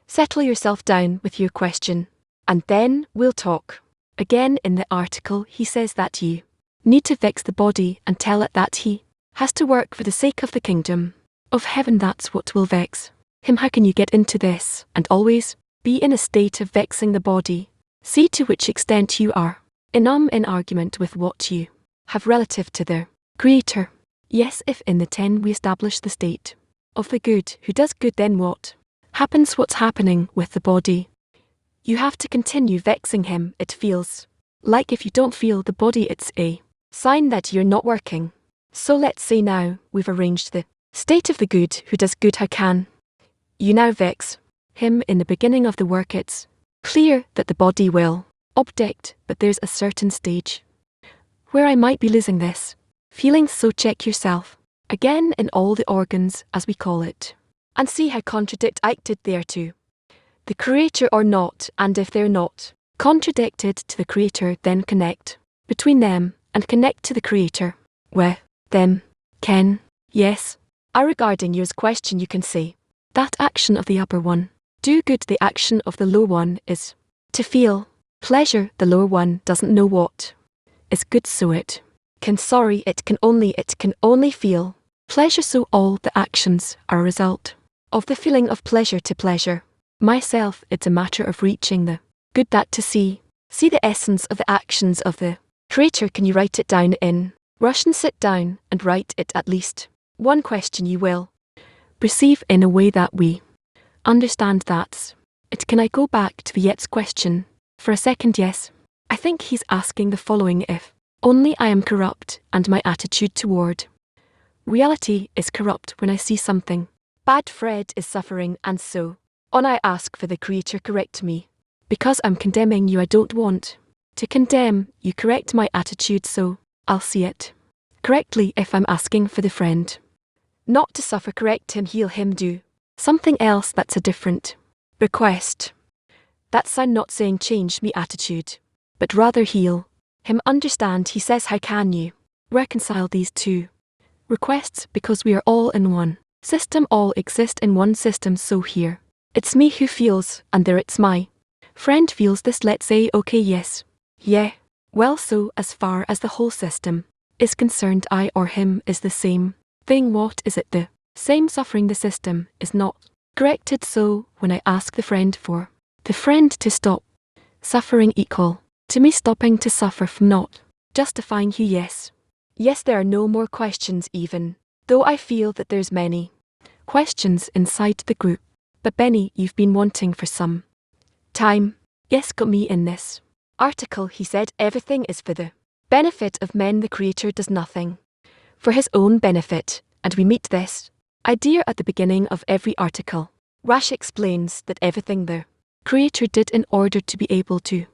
Settle yourself down with your question, and then we'll talk. Again in the article he says that you need to vex the body and tell it that he has to work for the sake of the kingdom of heaven. That's what will vex him. How can you get into this and always be in a state of vexing the body? See to which extent you are in argument with what you have relative to the Creator. Yes, if in the 10 we establish the state of the good who does good, then what happens? What's happening with the body? You have to continue vexing him. It feels like if you don't feel the body, it's a sign that you're not working. So let's say now we've arranged the state of the good who does good. How can you now vex him in the beginning of the work? It's clear that the body will object, but there's a certain stage where I might be losing this feeling, so check yourself again in all the organs, as we call it, and see how contradicted they are to the Creator or not, and if they're not contradicted to the Creator, then connect between them and connect to the Creator with them. Can, yes, I regarding you as question, you can say that action of the upper one do good, the action of the lower one is to feel pleasure. The lower one doesn't know what is good, so it can only feel pleasure, so all the actions are a result of the feeling of pleasure. To pleasure myself, it's a matter of reaching the good, that to see the essence of the actions of the Creator. Can you write it down in Russian? Sit down and write it, at least one question you will perceive in a way that we understand. That's it. Can I go back to the Yet's question for a second? Yes. I think he's asking the following: if only I am corrupt and my attitude toward reality is corrupt, when I see something bad, Fred is suffering, and so on, I ask for the Creator, correct me, because I'm condemning you. I don't want to condemn you. Correct my attitude so I'll see it correctly. If I'm asking for the friend not to suffer, correct him, heal him, do something else. That's a different request. That's I'm not saying change me attitude, but rather heal him. Understand? He says, how can you reconcile these two requests? Because we are all in one system, all exist in one system. So here it's me who feels, and there it's my friend feels this. Let's say, okay, yes, yeah, well, so as far as the whole system is concerned, I or him is the same thing. What is it? The same suffering. The system is not corrected. So when I ask the friend for the friend to stop suffering, equal to me stopping to suffer from not justifying you. Yes, yes, there are no more questions, even though I feel that there's many questions inside the group. But Benny, you've been wanting for some time. Yes, got me in this article. He said everything is for the benefit of men. The Creator does nothing for his own benefit, and we meet this idea at the beginning of every article. Rash explains that everything the Creator did in order to be able to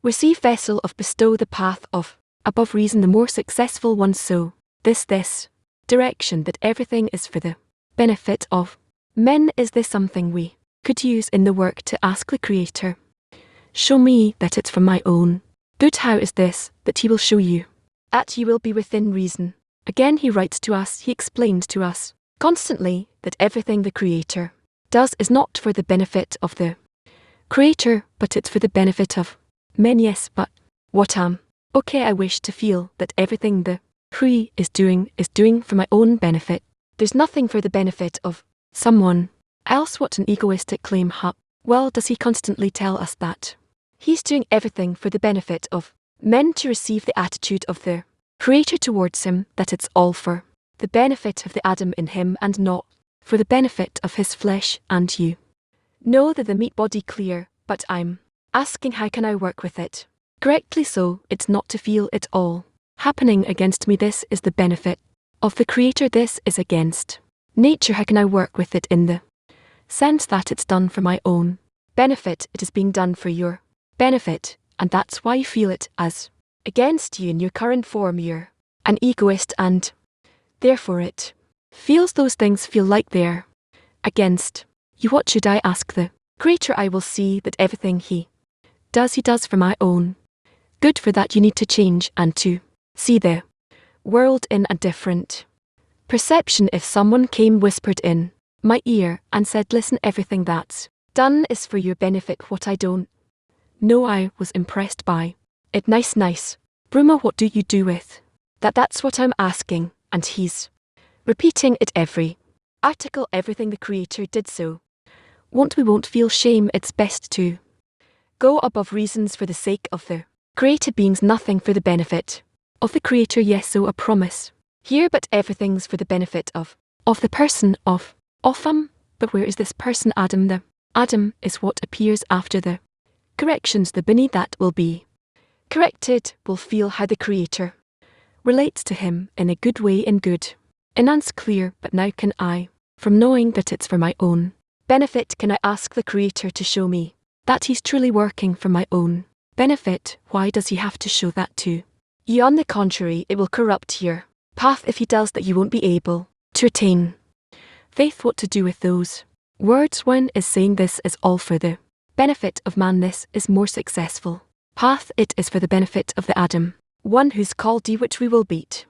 receive vessel of bestow the path of above reason, the more successful one. So this direction, that everything is for the benefit of men. Is this something we could use in the work to ask the Creator, show me that it's for my own good? How is this that he will show you that you will be within reason? Again, he writes to us, he explains to us constantly that everything the Creator does is not for the benefit of the Creator, but it's for the benefit of men. Yes, but what okay, I wish to feel that everything the Cree is doing for my own benefit. There's nothing for the benefit of someone else. What an egoistic claim, huh? Well, does he constantly tell us that he's doing everything for the benefit of men to receive the attitude of the Creator towards him, that it's all for the benefit of the Adam in him and not for the benefit of his flesh and you? Know that the meat body clear, but I'm asking, how can I work with it correctly so it's not to feel it all happening against me? This is the benefit of the Creator. This is against nature. How can I work with it in the sense that it's done for my own benefit? It is being done for your benefit, and that's why you feel it as against you in your current form. You're an egoist, and therefore it feels those things feel like they're against you. What should I ask the Creator? I will see that everything he does for my own good. For that you need to change and to see the world in a different perception. If someone came whispered in my ear and said, listen, everything that's done is for your benefit, what I don't know, I was impressed by it. Nice. Bruma, what do you do with that? That's what I'm asking, and he's repeating it every article. Everything the Creator did, so we won't feel shame. It's best to go above reasons for the sake of the created beings, nothing for the benefit of the Creator. Yes, so a promise here, but everything's for the benefit of the person of but where is this person? Adam. The Adam is what appears after the Corrections the beneath that will be corrected will feel how the Creator relates to him in a good way in good. Enhance clear, but now can I, from knowing that it's for my own benefit, can I ask the Creator to show me that he's truly working for my own benefit? Why does he have to show that to you? On the contrary, it will corrupt your path if he does that. You won't be able to attain faith. What to do with those words when is saying this is all for the benefit of man? This is more successful path. It is for the benefit of the Adam, one who's called you, which we will beat,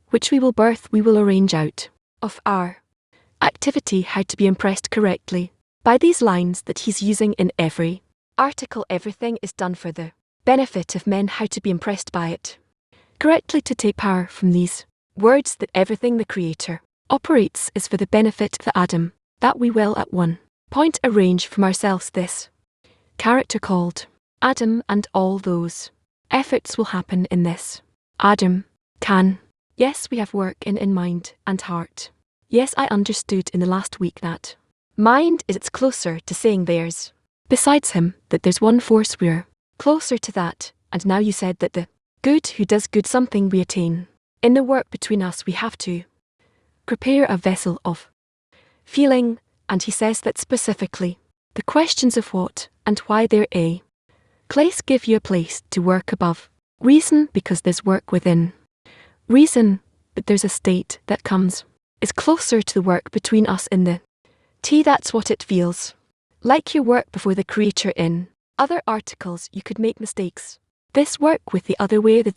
which we will birth, we will arrange out of our activity how to be impressed correctly by these lines that he's using in every article. Everything is done for the benefit of men, how to be impressed by it correctly, to take power from these words that everything the Creator operates is for the benefit of the Adam, that we will at one point arrange from ourselves this character called Adam, and all those efforts will happen in this Adam can. Yes, we have work in mind and heart. Yes, I understood in the last week that mind is it's closer to saying there's besides him, that there's one force we're closer to that, and now you said that the good who does good something we attain. In the work between us we have to prepare a vessel of feeling, and he says that specifically the questions of what and why they're a place give you a place to work above reason, because there's work within reason, but there's a state that comes is closer to the work between us in the that's what it feels like your work before the Creator. In other articles you could make mistakes. This work with the other way that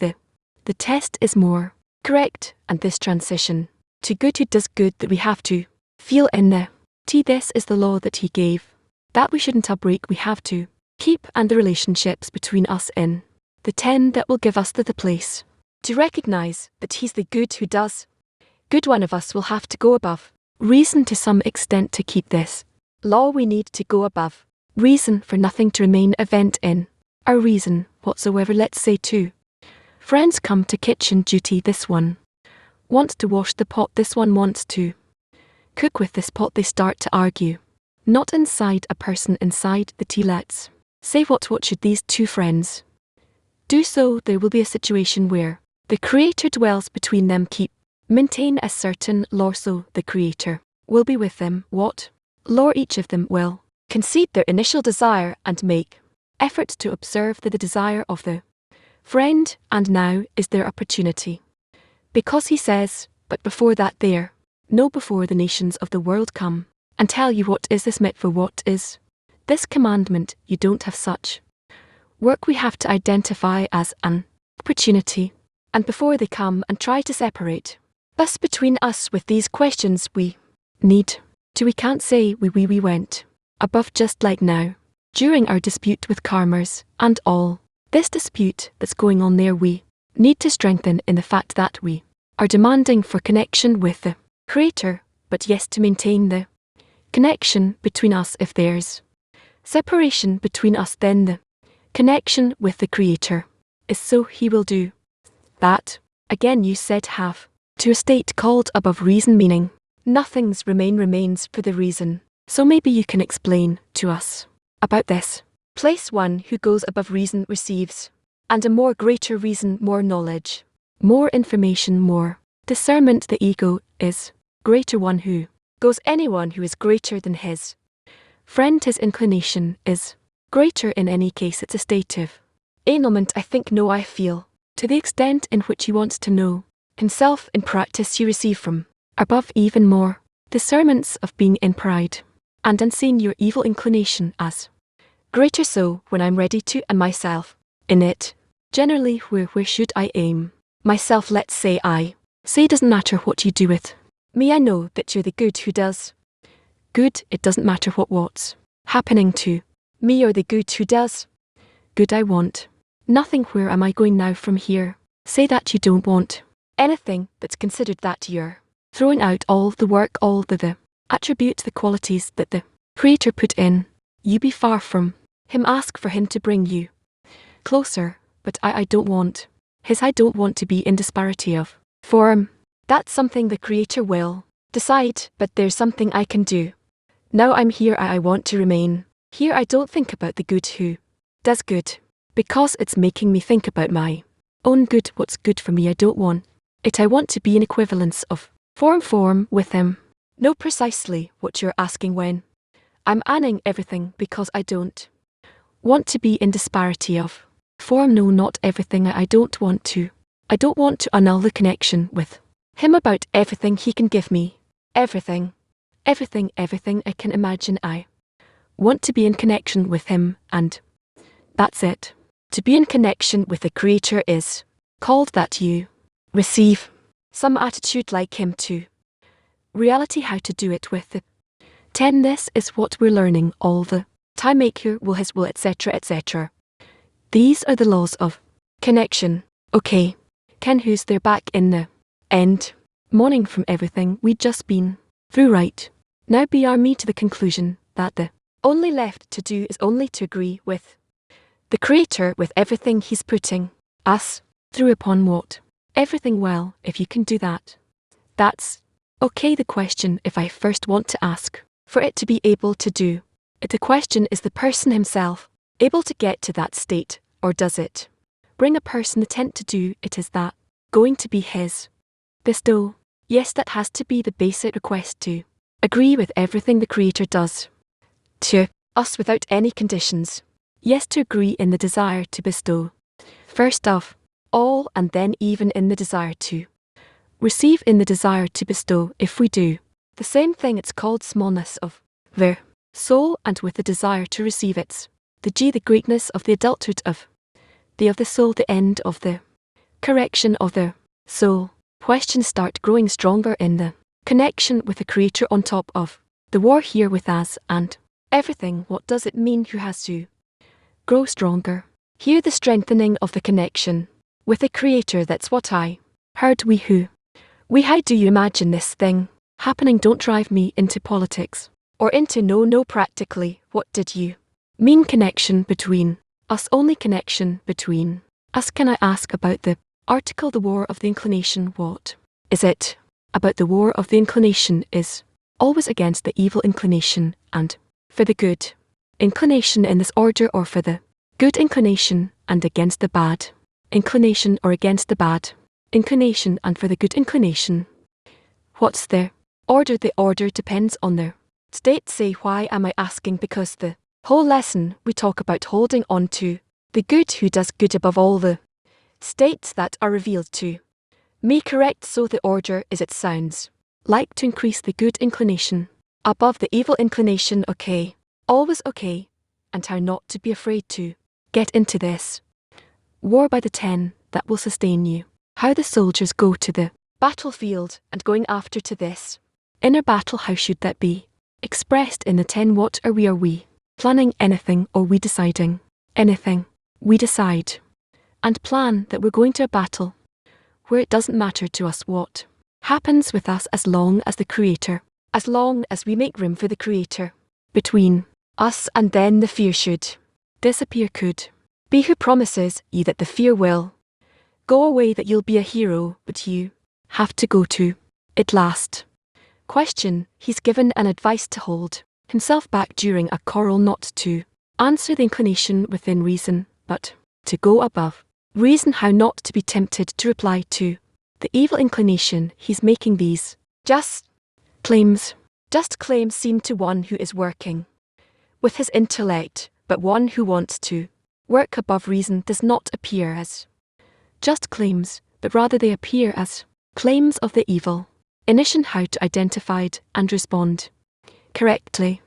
the test is more correct, and this transition to good who does good that we have to feel in the this is the law that he gave, that we shouldn't break, we have to keep, and the relationships between us in the 10 that will give us the place to recognize that he's the good who does good. One of us will have to go above reason to some extent to keep this law. We need to go above reason for nothing to remain event in our reason whatsoever. Let's say two friends come to kitchen duty. This one wants to wash the pot, this one wants to cook with this pot. They start to argue, not inside a person, inside the tea. Let's say what should these two friends do? So there will be a situation where the Creator dwells between them, maintain a certain law, so the Creator will be with them. What law? Each of them will concede their initial desire and make efforts to observe the desire of the friend, and now is their opportunity, because he says, but before that there, no, before the nations of the world come and tell you what is this mitzvah, what is this commandment, you don't have such work. We have to identify as an opportunity, and before they come and try to separate us between us with these questions, we need to, we can't say we went above, just like now during our dispute with Karmers and all this dispute that's going on there. We need to strengthen in the fact that we are demanding for connection with the Creator, but yes, to maintain the connection between us. If there's separation between us, then the connection with the Creator is so he will do that. Again, you said have to a state called above reason, meaning nothing's remains for the reason. So maybe you can explain to us about this place. One who goes above reason receives, and a more greater reason, more knowledge, more information, more discernment. The ego is greater. One who goes, anyone who is greater than his friend, his inclination is greater. In any case, it's a state of annulment. I think, no, I feel, to the extent in which he wants to know himself in practice, you receive from above even more discernments of being in pride and unseen your evil inclination as greater. So when I'm ready to and myself in it, generally where should I aim myself? Let's say I say doesn't matter what you do with me, I know that you're the good who does good. It doesn't matter what's happening to me, or the good who does good. I want nothing. Where am I going now from here? Say that you don't want anything, but considered that you're throwing out all the work, all the attributes, the qualities that the Creator put in you. Be far from him, ask for him to bring you closer, but I don't want his, I don't want to be in disparity of form. That's something the Creator will decide, but there's something I can do. Now I'm here, I want to remain here. I don't think about the good who does good. Because it's making me think about my own good, what's good for me. I don't want it. I want to be in equivalence of form with him. Know precisely what you're asking when I'm anning everything because I don't want to be in disparity of form. No, not everything. I don't want to. I don't want to annul the connection with him about everything he can give me. Everything I can imagine. I want to be in connection with him, and that's it. To be in connection with the Creator is called that you receive some attitude like him to reality. How to do it with the 10. This is what we're learning all the time. Make your will his will, etc., etc. These are the laws of connection. Okay. Ken, who's there back in the end? Morning from everything we'd just been through right. Now bear me to the conclusion that the only left to do is only to agree with the Creator with everything he's putting us through upon what everything. Well, if you can do that, that's okay. The question, if I first want to ask for it to be able to do it, the question is the person himself able to get to that state, or does it bring a person the tent to do it? Is that going to be his bestow? Yes, that has to be the basic request, to agree with everything the Creator does to us without any conditions. Yes, to agree in the desire to bestow first of all, and then even in the desire to receive, in the desire to bestow. If we do the same thing, it's called smallness of the soul, and with the desire to receive, it's the G, the greatness of the adulthood of the soul, the end of the correction of the soul. Questions start growing stronger in the connection with the Creator on top of the war here with us and everything. What does it mean? Who has to grow stronger? Here, the strengthening of the connection with the Creator. That's what I heard. How do you imagine this thing happening? Don't drive me into politics or into no practically. What did you mean? Connection between us, only connection between us. Can I ask about the article, the war of the inclination? What is it about the war of the inclination? Is always against the evil inclination and for the good inclination in this order, or for the good inclination and against the bad inclination, or against the bad inclination and for the good inclination? What's the order? The order depends on their state. Say, why am I asking? Because the whole lesson we talk about holding on to the good, who does good above all the states that are revealed to me. Correct. So the order is, it sounds like, to increase the good inclination above the evil inclination. Okay. Always okay. And how not to be afraid to get into this war by the 10 that will sustain you. How the soldiers go to the battlefield and going after to this inner battle. How should that be expressed in the 10? What are we? Are we planning anything, or we deciding anything? We decide and plan that we're going to a battle where it doesn't matter to us what happens with us, as long as the Creator, as long as we make room for the Creator between us, and then the fear should disappear. Could be who promises you that the fear will go away, that you'll be a hero, but you have to go to it last. Question, he's given an advice to hold himself back during a quarrel, not to answer the inclination within reason, but to go above reason. How not to be tempted to reply to the evil inclination. He's making these just claims. Just claims seem to one who is working with his intellect, but one who wants to work above reason does not appear as just claims, but rather they appear as claims of the evil inclination. How to identify and respond correctly.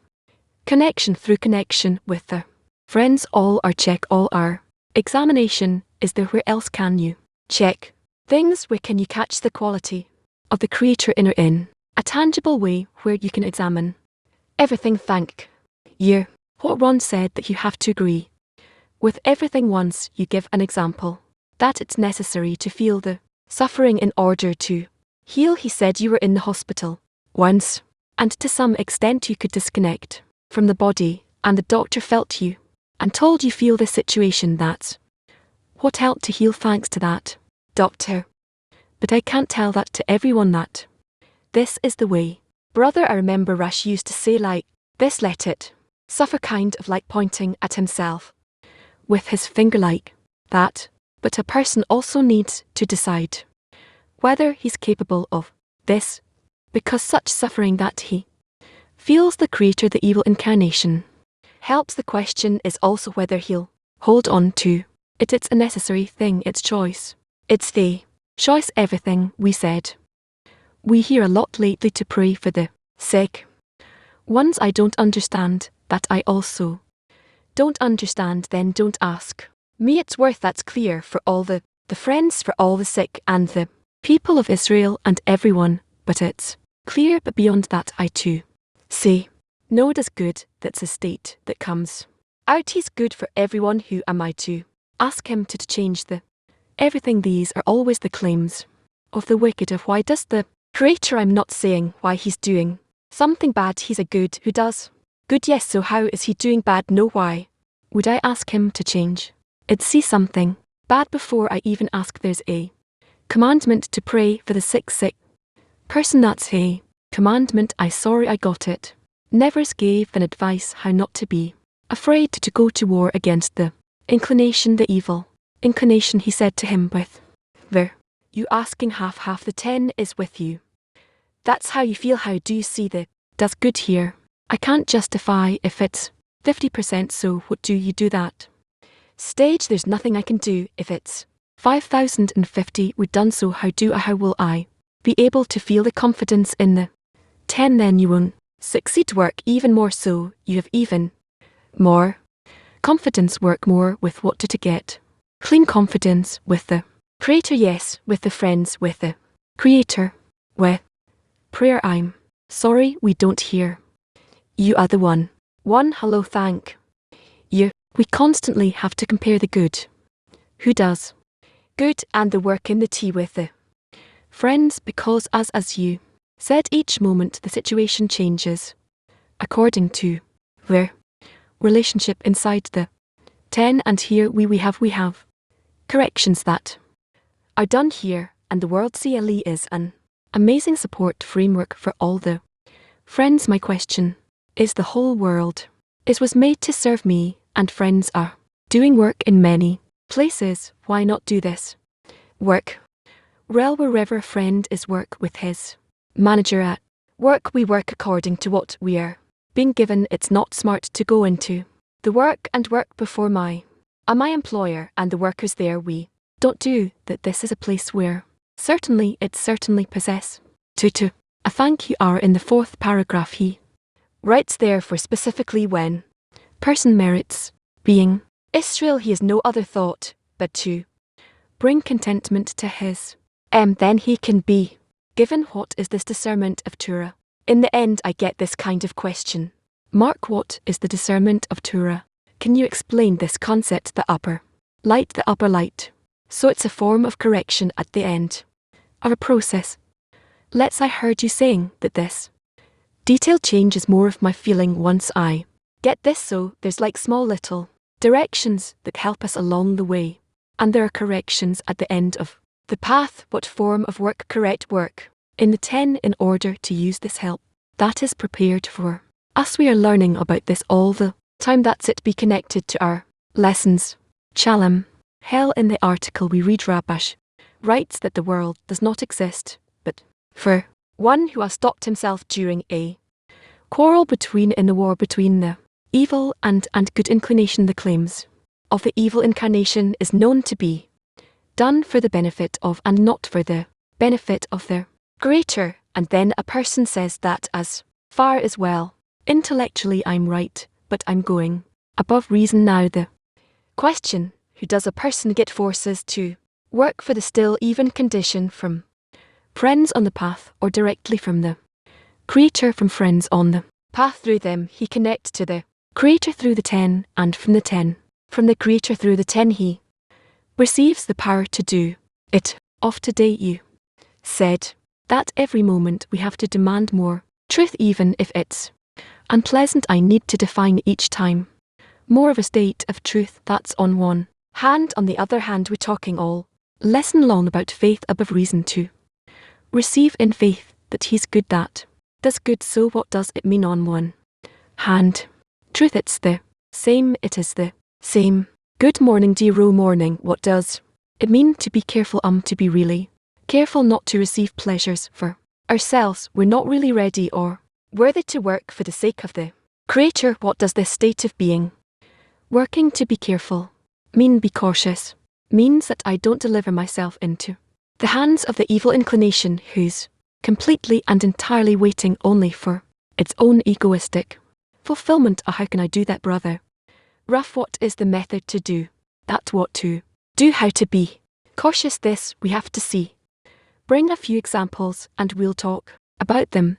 Connection through connection with the friends. All our check, all our examination is there. Where else can you check things? Where can you catch the quality of the Creator in a tangible way, where you can examine everything? Thank you. What Ron said, that you have to agree with everything once you give an example, that it's necessary to feel the suffering in order to heal. He said you were in the hospital once, and to some extent you could disconnect from the body, and the doctor felt you and told you feel the situation. That's what helped to heal. Thanks to that doctor. But I can't tell that to everyone, that this is the way. Brother, I remember Rush used to say like this, let it suffer, kind of like pointing at himself with his finger like that, but a person also needs to decide whether he's capable of this, because such suffering that he feels the Creator, the evil incarnation, helps. The question is also whether he'll hold on to it. It's a necessary thing, it's choice. It's the choice. Everything we said. We hear a lot lately to pray for the sick ones. I don't understand that. I also don't understand. Then don't ask me. It's worth that's clear for all the friends, for all the sick and the people of Israel and everyone, but it's clear. But beyond that I too say, no, it is good. That's a state that comes out. He's good for everyone. Who am I to ask him to change the everything? These are always the claims of the wicked. Of why does the Creator? I'm not saying why he's doing something bad. He's a good who does good. Yes, so how is he doing bad? No, why would I ask him to change? I'd see something bad before I even ask. There's a commandment to pray for the sick person. That's a commandment. I sorry I got it. Never gave an advice how not to be afraid to go to war against the inclination, the evil inclination. He said to him, with you asking half the 10 is with you. That's how you feel. How do you see the does good here? I can't justify if it's 50%, so what do you do that stage? There's nothing I can do. If it's 5,050 we've done, so how will I be able to feel the confidence in the 10? Then you won't succeed. Work even more, so you have even more confidence. Work more with what to get clean confidence with the Creator. Yes, with the friends, with the Creator, with prayer. I'm sorry we don't hear you are the one. Hello, thank you. We constantly have to compare the good who does good and the work in the tea with the friends, because as you said, each moment the situation changes according to their relationship inside the 10. And here we have corrections that are done here, and the world CLE is an amazing support framework for all the friends. My question is, the whole world was made to serve me, and friends are doing work in many places. Why not do this work well wherever a friend is? Work with his manager at work. We work according to what we are being given. It's not smart to go into the work and work before my employer and the workers there. We don't do that. This is a place where it's certainly possess to a thank you are in the 4th paragraph. He writes there, for specifically when person merits being Israel, he has no other thought but to bring contentment to his then he can be given. What is this discernment of Torah? In the end I get this kind of question. Mark, what is the discernment of Torah? Can you explain this concept? The upper light. So it's a form of correction at the end of a process. I heard you saying that this detail changes more of my feeling once I get this. So there's like small little directions that help us along the way, and there are corrections at the end of the path. What form of work? Correct work in the 10 in order to use this help that is prepared for us. We are learning about this all the time. That's it. Be connected to our lessons. Shalom. Hell. In the article we read, Rabash writes that the world does not exist, but for one who has stopped himself during a quarrel in the war between the evil and good inclination. The claims of the evil incarnation is known to be done for the benefit of and not for the benefit of the Creator. And then a person says that as far as well, intellectually I'm right, but I'm going above reason. Now the question, who does a person get forces to work for the still even condition? From friends on the path, or directly from the Creator? From friends on the path. Through them he connects to the Creator through the 10, and from the 10 from the Creator through the 10 he receives the power to do it. Of today you said that every moment we have to demand more truth, even if it's unpleasant. I need to define each time more of a state of truth. That's on one hand. On the other hand, we're talking all lesson long about faith above reason, to receive in faith that he's good, that does good. So what does it mean? On one hand, truth, it's the same. It is the same Good morning, dear. Oh, morning. What does it mean to be careful? To be really careful not to receive pleasures for ourselves we're not really ready or worthy to work for the sake of the Creator. What does this state of being working to be careful mean? Be cautious means that I don't deliver myself into the hands of the evil inclination who's completely and entirely waiting only for its own egoistic fulfillment. How can I do that, brother? Rough, what is the method to do that? What to do? How to be cautious? This we have to see. Bring a few examples and we'll talk about them.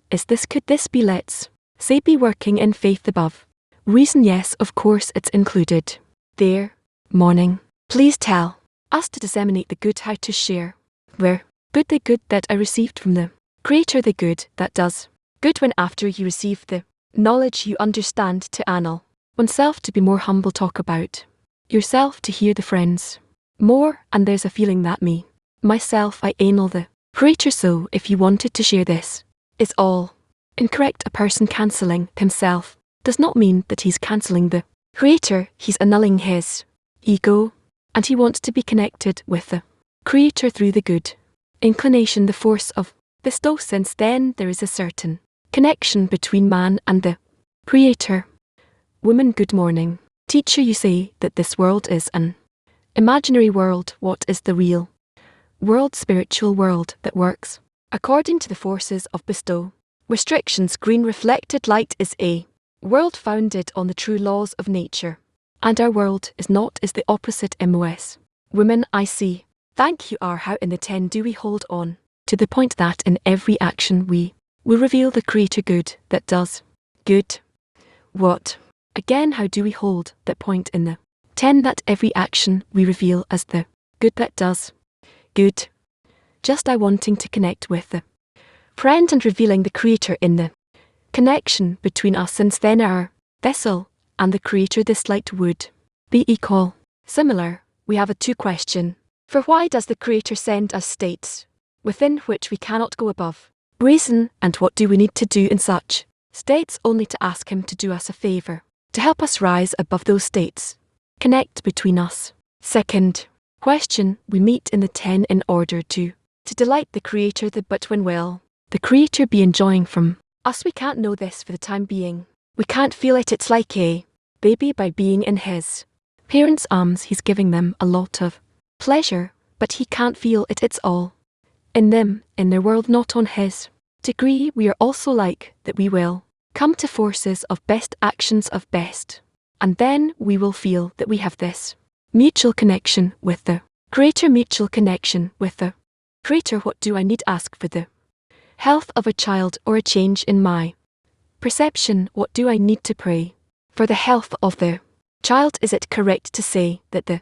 Could this be, let's say, be working in faith above reason? Yes, of course it's included there. Morning. Please tell us to disseminate the good, how to share where good, the good that I received from the Creator, the good that does good when after you receive the knowledge you understand to annul oneself, to be more humble, talk about yourself, to hear the friends more, and there's a feeling that myself, I anal the Creator. So if you wanted to share this, is all incorrect. A person cancelling himself does not mean that he's cancelling the Creator, he's annulling his ego, and he wants to be connected with the Creator through the good inclination, the force of bestow. Since then there is a certain connection between man and the Creator. Woman. Good morning, teacher. You say that this world is an imaginary world. What is the real world? Spiritual world that works according to the forces of bestow restrictions. Green reflected light is a world founded on the true laws of nature, and our world is not, is the opposite. MOS. Women. I see. Thank you. How in the 10 do we hold on to the point that in every action we will reveal the Creator good that does good? What? Again, how do we hold that point in the 10 that every action we reveal as the good that does good? Just I wanting to connect with the friend and revealing the Creator in the connection between us. Since then our vessel and the Creator, this light would be equal. Similar, we have a 2 question. For why does the Creator send us states within which we cannot go above reason, and what do we need to do in such states? Only to ask Him to do us a favour, to help us rise above those states, connect between us. Second question, we meet in the 10 in order to delight the Creator. But when will the Creator be enjoying from us? We can't know this for the time being. We can't feel it. It's like a baby. By being in his parents' arms, he's giving them a lot of pleasure, but he can't feel it. It's all in them, in their world, not on his degree. We are also like that. We will come to forces of best, actions of best, and then we will feel that we have this mutual connection with the Creator. Mutual connection with the Creator. What do I need? Ask for the health of a child or a change in my perception. What do I need to pray for? The health of the child. Is it correct to say that the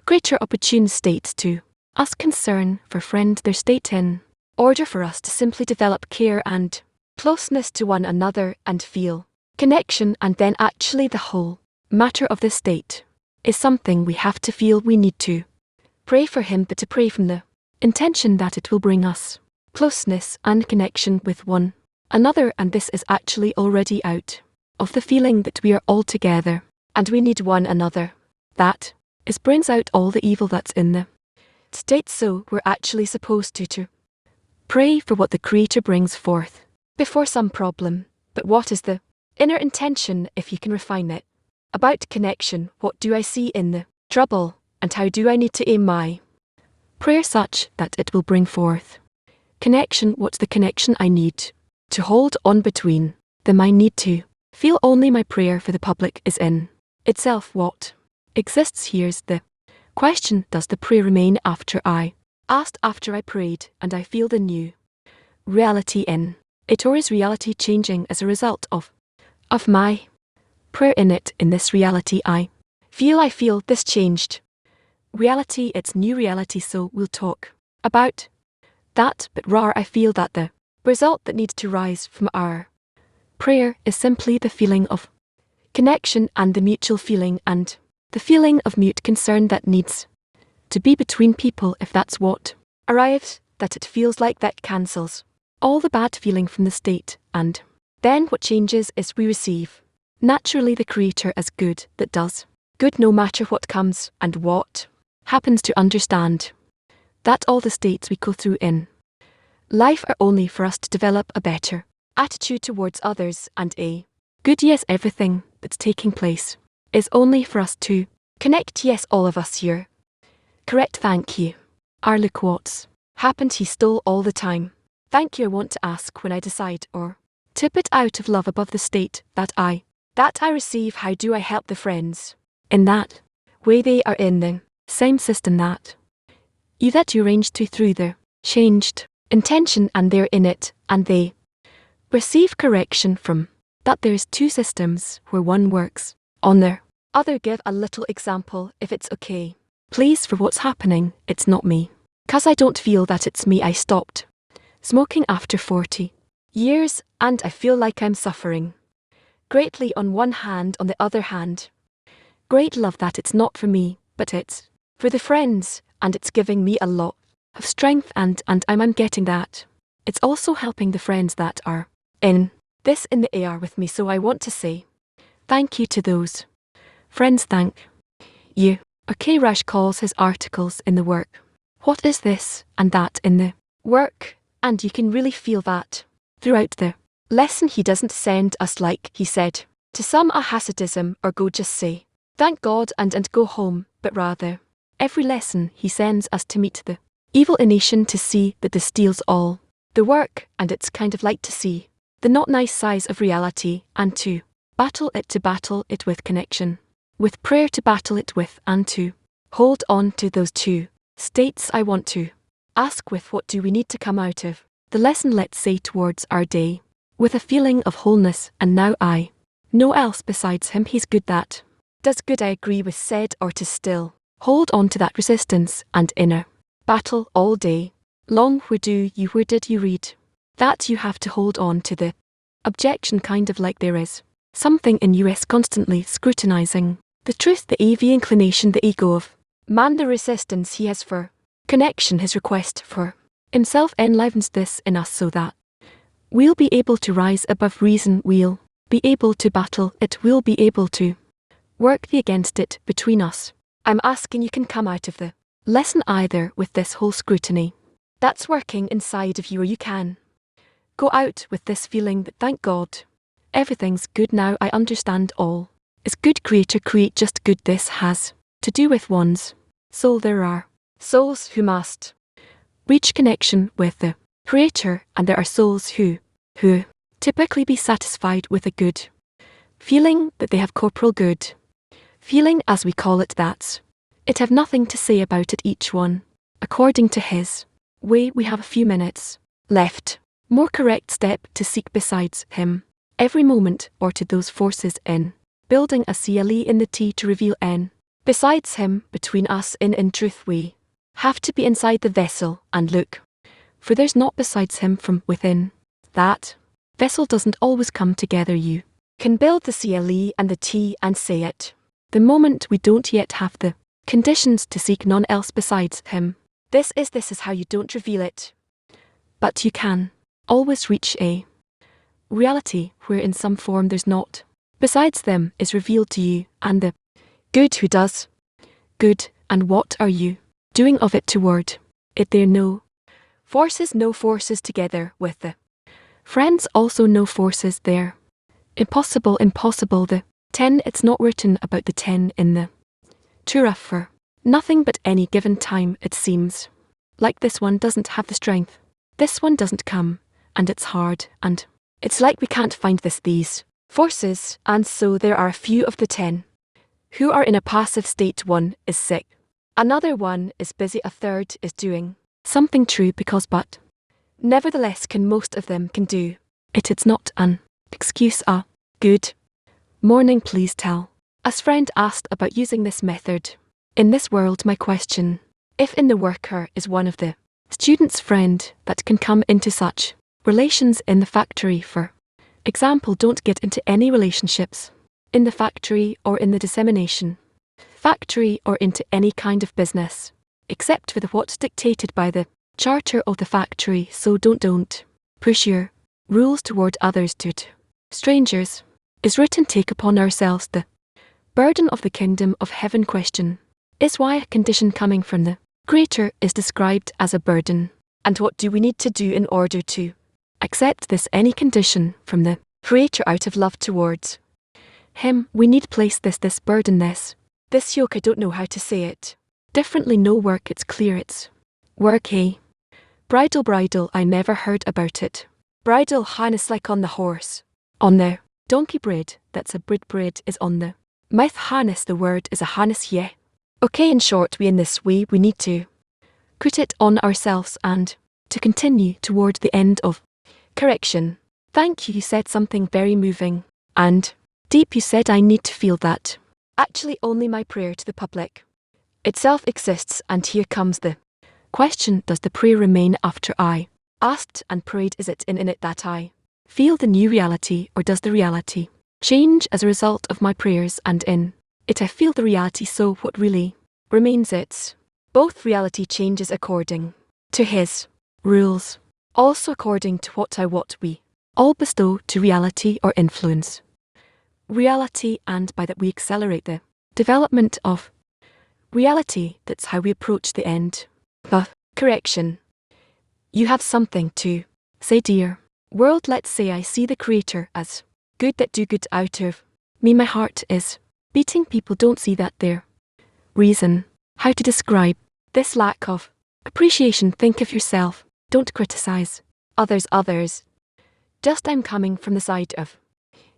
Creator opportune states to us concern for friend, their state in order for us to simply develop care and closeness to one another and feel connection, and then actually the whole matter of the state is something we have to feel. We need to pray for Him, but to pray from the intention that it will bring us closeness and connection with one another, and this is actually already out of the feeling that we are all together and we need one another. That is brings out all the evil that's in the state. So we're actually supposed to pray for what the Creator brings forth before some problem. But what is the inner intention, if you can refine it? About connection, what do I see in the trouble, and how do I need to aim my prayer such that it will bring forth connection? What's the connection I need to hold on between them? I need to feel only my prayer for the public is in itself what exists. Here's the question, does the prayer remain after I asked, after I prayed and I feel the new reality in it, or is reality changing as a result of my prayer in it? In this reality I feel this changed reality, it's new reality. So we'll talk about that, but I feel that the result that needs to rise from our prayer is simply the feeling of connection and the mutual feeling and the feeling of mute concern that needs to be between people. If that's what arrives, that it feels like that cancels all the bad feeling from the state, and then what changes is we receive naturally the Creator as good that does Good no matter what comes and what happens, to understand that all the states we go through in life are only for us to develop a better attitude towards others, and a good yes, everything that's taking place is only for us to connect. Yes, all of us here. Correct, thank you. Our look what's happened, he stole all the time. Thank you, I want to ask when I decide or tip it out of love above the state that I receive. How do I help the friends in that way? They are in the same system that you arranged to through the changed intention, and they're in it, and they receive correction from that. There's two systems where one works on the other. Give a little example if it's okay, please. For what's happening, it's not me, 'cause I don't feel that it's me. I stopped smoking after 40 years, and I feel like I'm suffering greatly on one hand. On the other hand, great love that it's not for me, but it's for the friends, and it's giving me a lot of strength, and I'm getting that. It's also helping the friends that are in this in the AR with me. So I want to say thank you to those friends. Thank you. Okay, Rash calls his articles in the work. What is this and that in the work? And you can really feel that throughout the lesson. He doesn't send us, like he said, to some a Hasidism or go just say thank God and go home, but rather every lesson he sends us to meet the evil in nation, to see that this steals all the work, and it's kind of like to see the not nice size of reality, and to battle it with connection, with prayer, to battle it with, and to hold on to those two states. I want to ask, with what do we need to come out of the lesson, let's say, towards our day with a feeling of wholeness? And now I know else besides him, he's good that does good. I agree with said, or to still hold on to that resistance and inner battle all day long. Where did you read that you have to hold on to the objection, kind of like there is something in us constantly scrutinizing the truth, the AV inclination, the ego of man, the resistance he has for connection, his request for himself enlivens this in us, so that we'll be able to rise above reason, we'll be able to battle it, we'll be able to work the against it between us. I'm asking you can come out of the lesson either with this whole scrutiny that's working inside of you, or you can go out with this feeling that thank God, everything's good now. I understand all is good. Creator, create just good. This has to do with one's soul. There are souls who must reach connection with the Creator, and there are souls who typically be satisfied with a good feeling that they have corporal good feeling, as we call it. That's it. Have nothing to say about it, each one according to his way. We have a few minutes left. More correct step to seek besides him every moment, or to those forces in building a CLE in the T to reveal N besides him between us. In truth we have to be inside the vessel and look, for there's not besides him from within. That vessel doesn't always come together. You can build the CLE and the T and say it the moment we don't yet have the conditions to seek none else besides him. This is how you don't reveal it, but you can always reach a reality where in some form there's not besides them is revealed to you, and the good who does good. And what are you doing of it toward it? There no forces together with the friends, also no forces there. Impossible. The 10, it's not written about the 10 in the Torah for nothing but any given time. It seems like this one doesn't have the strength, this one doesn't come, and it's hard, and it's like we can't find these forces, and so there are a few of the 10 who are in a passive state. One is sick, another one is busy, a third is doing something true because but nevertheless can most of them can do it. It's not an excuse. Good morning, please tell us. Friend asked about using this method in this world. My question, if in the worker is one of the student's friend that can come into such relations in the factory, for example, don't get into any relationships in the factory or in the dissemination factory or into any kind of business except with what's dictated by the charter of the factory. So don't push your rules toward others. To strangers is written, take upon ourselves the burden of the kingdom of heaven question is why a condition coming from the Creator is described as a burden. And what do we need to do in order to accept this any condition from the Creator out of love towards Him? We need place this burden, this yoke, I don't know how to say it differently, no work, it's clear it's work, hey. Bridle, I never heard about it. Bridle harness like on the horse. On the donkey bread, that's a bread is on the mouth harness, the word is a harness, yeah. Okay, in short, we need to put it on ourselves and to continue toward the end of correction. Thank you said something very moving and deep. You said I need to feel that. Actually, only my prayer to the public itself exists, and here comes the question, does the prayer remain after I asked and prayed? Is it in it that I feel the new reality, or does the reality change as a result of my prayers, and in it I feel the reality? So what really remains? It's both. Reality changes according to His rules, also according to what we all bestow to reality or influence reality, and by that we accelerate the development of reality. That's how we approach the end of correction. You have something to say, dear world. Let's say I see the Creator as good, that do good out of me. My heart is beating. People don't see that there. Reason how to describe this lack of appreciation. Think of yourself, don't criticize others. Just I'm coming from the side of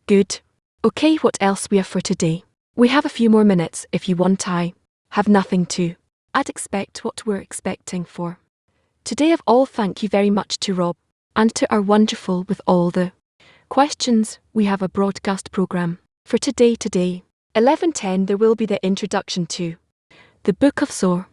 good. Okay, what else we have for today? We have a few more minutes if you want. I have nothing to add. Expect what we're expecting for today of all. Thank you very much to Rob and to our wonderful with all the questions. We have a broadcast program for today 11:10. There will be the introduction to the Book of Soar.